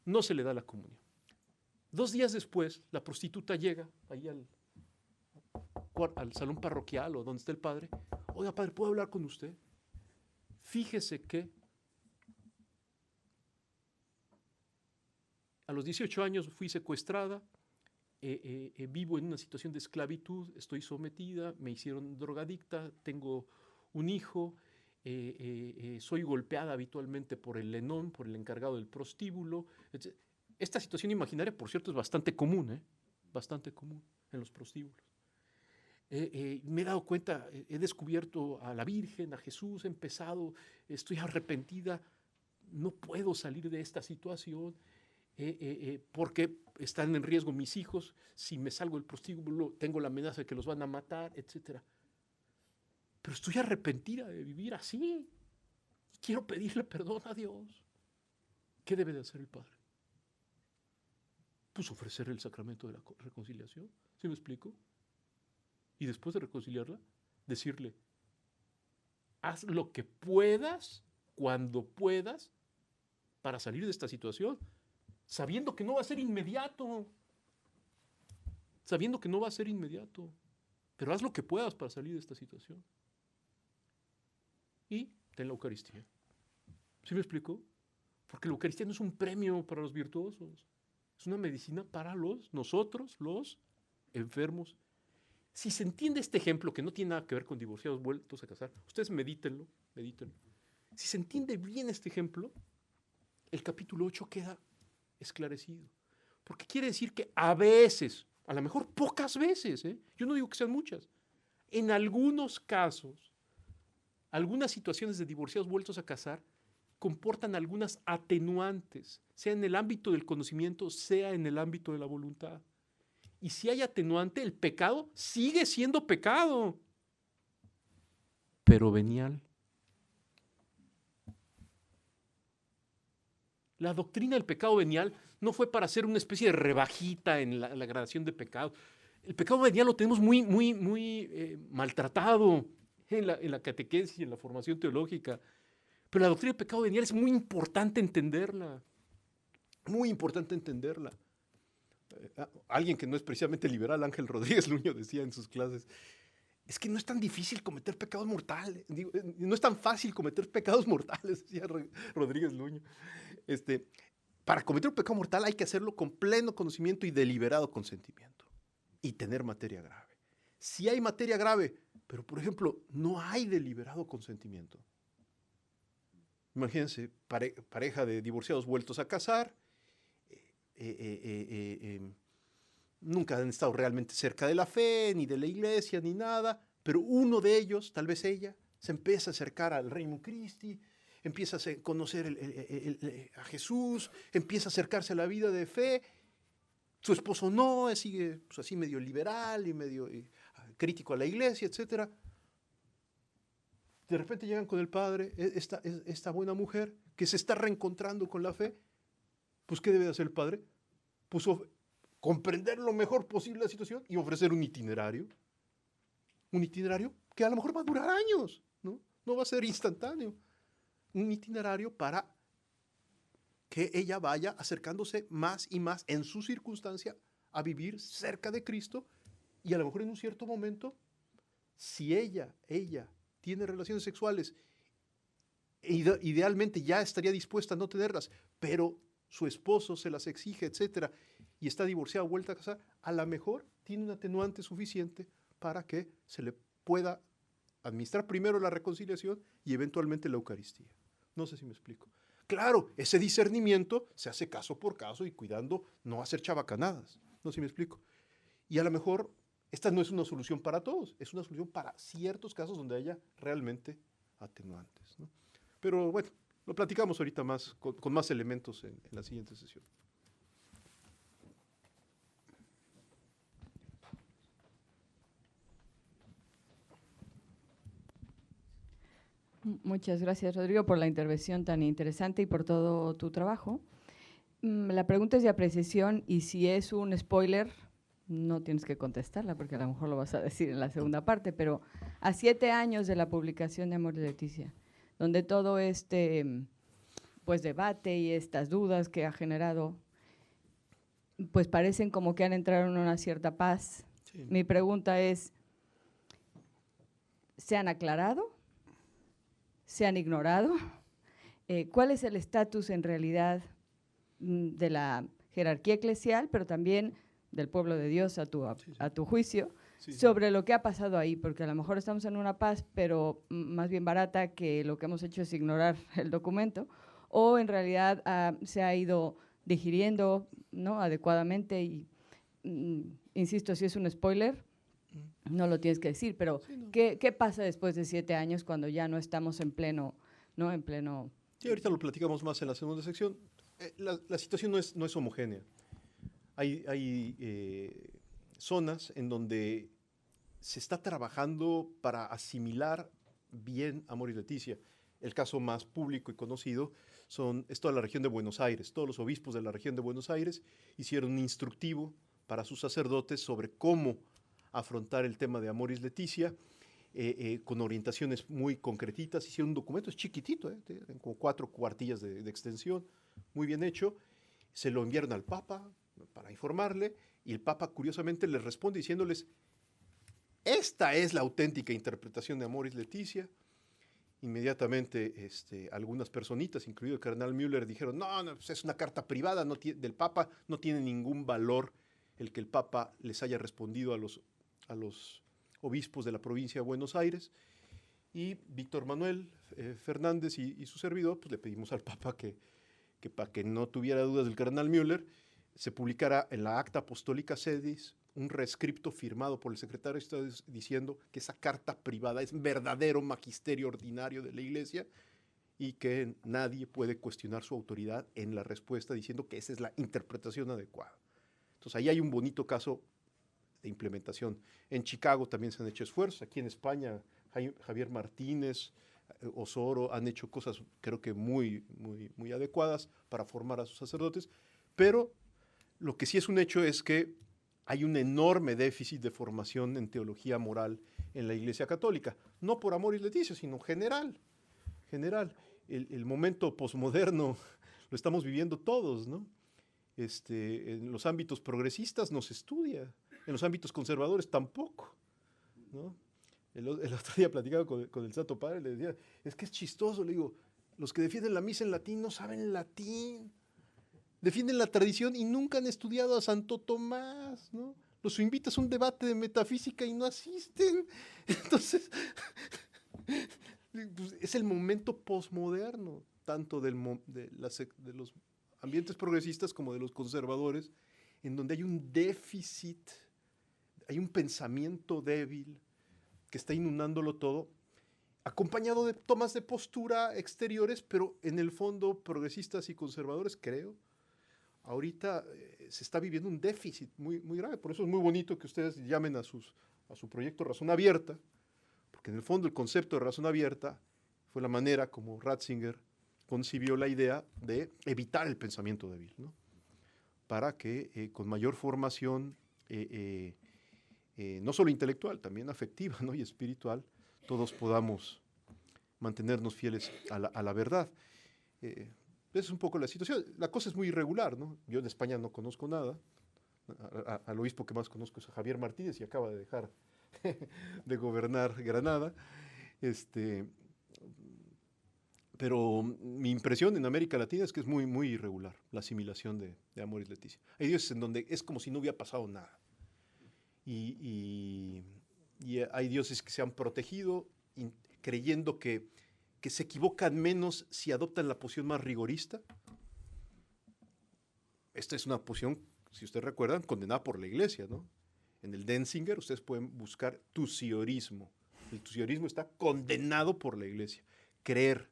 No se le da la comunión. 2 días después, la prostituta llega ahí al salón parroquial o donde está el padre. Oiga, padre, ¿puedo hablar con usted? Fíjese que a los 18 años fui secuestrada vivo en una situación de esclavitud, estoy sometida, me hicieron drogadicta, tengo un hijo, soy golpeada habitualmente por el lenón, por el encargado del prostíbulo. Esta situación imaginaria, por cierto, es bastante común, bastante común en los prostíbulos. Me he dado cuenta, he descubierto a la Virgen, a Jesús, he empezado, estoy arrepentida, no puedo salir de esta situación porque están en riesgo mis hijos, si me salgo del prostíbulo tengo la amenaza de que los van a matar, etc. Pero estoy arrepentida de vivir así. Quiero pedirle perdón a Dios. ¿Qué debe de hacer el padre? Pues ofrecer el sacramento de la reconciliación, ¿sí me explico? Y después de reconciliarla, decirle, haz lo que puedas, cuando puedas, para salir de esta situación, sabiendo que no va a ser inmediato, pero haz lo que puedas para salir de esta situación. Y ten la Eucaristía. ¿Sí me explico? Porque la Eucaristía no es un premio para los virtuosos, es una medicina para nosotros, los enfermos. Si se entiende este ejemplo, que no tiene nada que ver con divorciados vueltos a casar, ustedes medítenlo. Si se entiende bien este ejemplo, el capítulo 8 queda esclarecido. Porque quiere decir que a veces, a lo mejor pocas veces, yo no digo que sean muchas, en algunos casos, algunas situaciones de divorciados vueltos a casar comportan algunas atenuantes, sea en el ámbito del conocimiento, sea en el ámbito de la voluntad. Y si hay atenuante, el pecado sigue siendo pecado, pero venial. La doctrina del pecado venial no fue para hacer una especie de rebajita en la gradación de pecado. El pecado venial lo tenemos muy maltratado en la catequesis y en la formación teológica. Pero la doctrina del pecado venial es muy importante entenderla. Muy importante entenderla. Alguien que no es precisamente liberal, Ángel Rodríguez Luño, decía en sus clases, es que no es tan difícil cometer pecados mortales, no es tan fácil cometer pecados mortales, decía Rodríguez Luño. Para cometer un pecado mortal hay que hacerlo con pleno conocimiento y deliberado consentimiento, y tener materia grave. Si hay materia grave, pero por ejemplo, no hay deliberado consentimiento. Imagínense, pareja de divorciados vueltos a casar, nunca han estado realmente cerca de la fe, ni de la iglesia, ni nada, pero uno de ellos, tal vez ella, se empieza a acercar al Reino Christi, empieza a conocer a Jesús, empieza a acercarse a la vida de fe. Su esposo no, sigue pues, así medio liberal y medio crítico a la iglesia, etc. De repente llegan con el padre, esta buena mujer que se está reencontrando con la fe. Pues, ¿qué debe hacer el padre? Pues comprender lo mejor posible la situación y ofrecer un itinerario. Un itinerario que a lo mejor va a durar años, ¿no? No va a ser instantáneo. Un itinerario para que ella vaya acercándose más y más en su circunstancia a vivir cerca de Cristo, y a lo mejor en un cierto momento, si ella tiene relaciones sexuales, idealmente ya estaría dispuesta a no tenerlas, pero su esposo se las exige, etcétera, y está divorciada, vuelta a casar, a lo mejor tiene un atenuante suficiente para que se le pueda administrar primero la reconciliación y eventualmente la Eucaristía. No sé si me explico. Claro, ese discernimiento se hace caso por caso y cuidando no hacer chabacanadas. No sé si me explico. Y a lo mejor esta no es una solución para todos, es una solución para ciertos casos donde haya realmente atenuantes, ¿no? Pero bueno, lo platicamos ahorita más, con más elementos en la siguiente sesión. Muchas gracias, Rodrigo, por la intervención tan interesante y por todo tu trabajo. La pregunta es de apreciación y si es un spoiler, no tienes que contestarla porque a lo mejor lo vas a decir en la segunda parte, pero a 7 años de la publicación de Amoris Laetitia, donde todo pues debate y estas dudas que ha generado, pues parecen como que han entrado en una cierta paz. Sí. Mi pregunta es, ¿se han aclarado? ¿Se han ignorado? ¿Cuál es el estatus en realidad de la jerarquía eclesial, pero también del pueblo de Dios a tu juicio, Sí, sí. sobre lo que ha pasado ahí, porque a lo mejor estamos en una paz, pero más bien barata, que lo que hemos hecho es ignorar el documento, o en realidad se ha ido digiriendo, ¿no?, adecuadamente y, insisto, si es un spoiler, no lo tienes que decir, pero Sí, no. ¿qué pasa después de 7 años cuando ya no estamos en pleno, ¿no?, en pleno... Sí, ahorita lo platicamos más en la segunda sección. La situación no es homogénea. Hay zonas en donde se está trabajando para asimilar bien Amor y Leticia. El caso más público y conocido es toda la región de Buenos Aires. Todos los obispos de la región de Buenos Aires hicieron un instructivo para sus sacerdotes sobre cómo afrontar el tema de Amoris Leticia, con orientaciones muy concretitas. Hicieron un documento, es chiquitito, tienen como 4 cuartillas de extensión, muy bien hecho. Se lo enviaron al Papa para informarle, y el Papa curiosamente les responde diciéndoles: esta es la auténtica interpretación de Amoris Leticia. Inmediatamente algunas personitas, incluido el cardenal Müller, dijeron: no, pues es una carta privada del Papa, no tiene ningún valor el que el Papa les haya respondido a los obispos de la provincia de Buenos Aires. Y Víctor Manuel Fernández y su servidor, pues le pedimos al Papa que para que no tuviera dudas del cardenal Müller, se publicara en la Acta Apostólica Sedis un rescripto firmado por el secretario de Estado diciendo que esa carta privada es verdadero magisterio ordinario de la Iglesia y que nadie puede cuestionar su autoridad en la respuesta, diciendo que esa es la interpretación adecuada. Entonces ahí hay un bonito caso de implementación. En Chicago también se han hecho esfuerzos. Aquí en España, Javier Martínez, Osoro han hecho cosas, creo que muy, muy, muy adecuadas para formar a sus sacerdotes, pero lo que sí es un hecho es que hay un enorme déficit de formación en teología moral en la Iglesia Católica, no por Amoris Leticia, sino general. El momento posmoderno lo estamos viviendo todos, ¿no? En los ámbitos progresistas no se estudia, en los ámbitos conservadores tampoco, ¿no? El otro día platicaba con el Santo Padre, le decía: es que es chistoso, le digo, los que defienden la misa en latín no saben latín, defienden la tradición y nunca han estudiado a Santo Tomás, ¿no? Los invitas a un debate de metafísica y no asisten. Entonces, pues, es el momento posmoderno, tanto de los ambientes progresistas como de los conservadores, en donde hay un déficit, hay un pensamiento débil que está inundándolo todo, acompañado de tomas de postura exteriores, pero en el fondo progresistas y conservadores, creo. Ahorita se está viviendo un déficit muy, muy grave. Por eso es muy bonito que ustedes llamen a su proyecto Razón Abierta, porque en el fondo el concepto de razón abierta fue la manera como Ratzinger concibió la idea de evitar el pensamiento débil, ¿no? Para que con mayor formación, no solo intelectual, también afectiva, ¿no?, y espiritual, todos podamos mantenernos fieles a la verdad. Esa es un poco la situación. La cosa es muy irregular, ¿no? Yo en España no conozco nada. Al obispo que más conozco es a Javier Martínez, y acaba de dejar de gobernar Granada. Pero mi impresión en América Latina es que es muy, muy irregular la asimilación de Amoris Leticia. Hay dioses en donde es como si no hubiera pasado nada. Y hay dioses que se han protegido creyendo que se equivocan menos si adoptan la posición más rigorista. Esta es una posición, si ustedes recuerdan, condenada por la Iglesia, ¿no? En el Denzinger ustedes pueden buscar tuciorismo. El tuciorismo está condenado por la Iglesia. Creer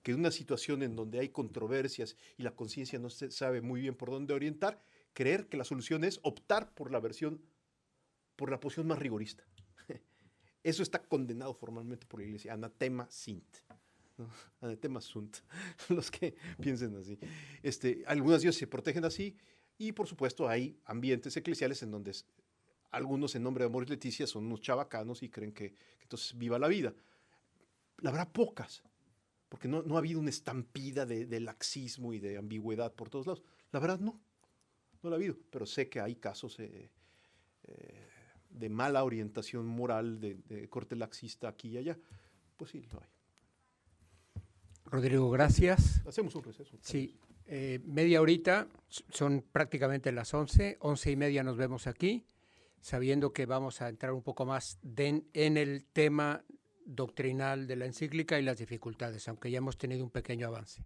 que en una situación en donde hay controversias y la conciencia no se sabe muy bien por dónde orientar, creer que la solución es optar por la posición más rigorista. Eso está condenado formalmente por la Iglesia. Anatema sint. ¿No? Anatema sunt. Los que piensen así. Algunos dioses se protegen así, y por supuesto hay ambientes eclesiales en donde algunos en nombre de Amoris Leticia son unos chabacanos y creen que entonces viva la vida. La verdad, pocas, porque no ha habido una estampida de laxismo y de ambigüedad por todos lados. La verdad no la ha habido, pero sé que hay casos de mala orientación moral, de corte laxista aquí y allá. Pues sí, lo hay. Rodrigo, gracias. Hacemos un receso. Sí, media horita, Son prácticamente las 11, 11:30 nos vemos aquí, sabiendo que vamos a entrar un poco más en el tema doctrinal de la encíclica y las dificultades, aunque ya hemos tenido un pequeño avance.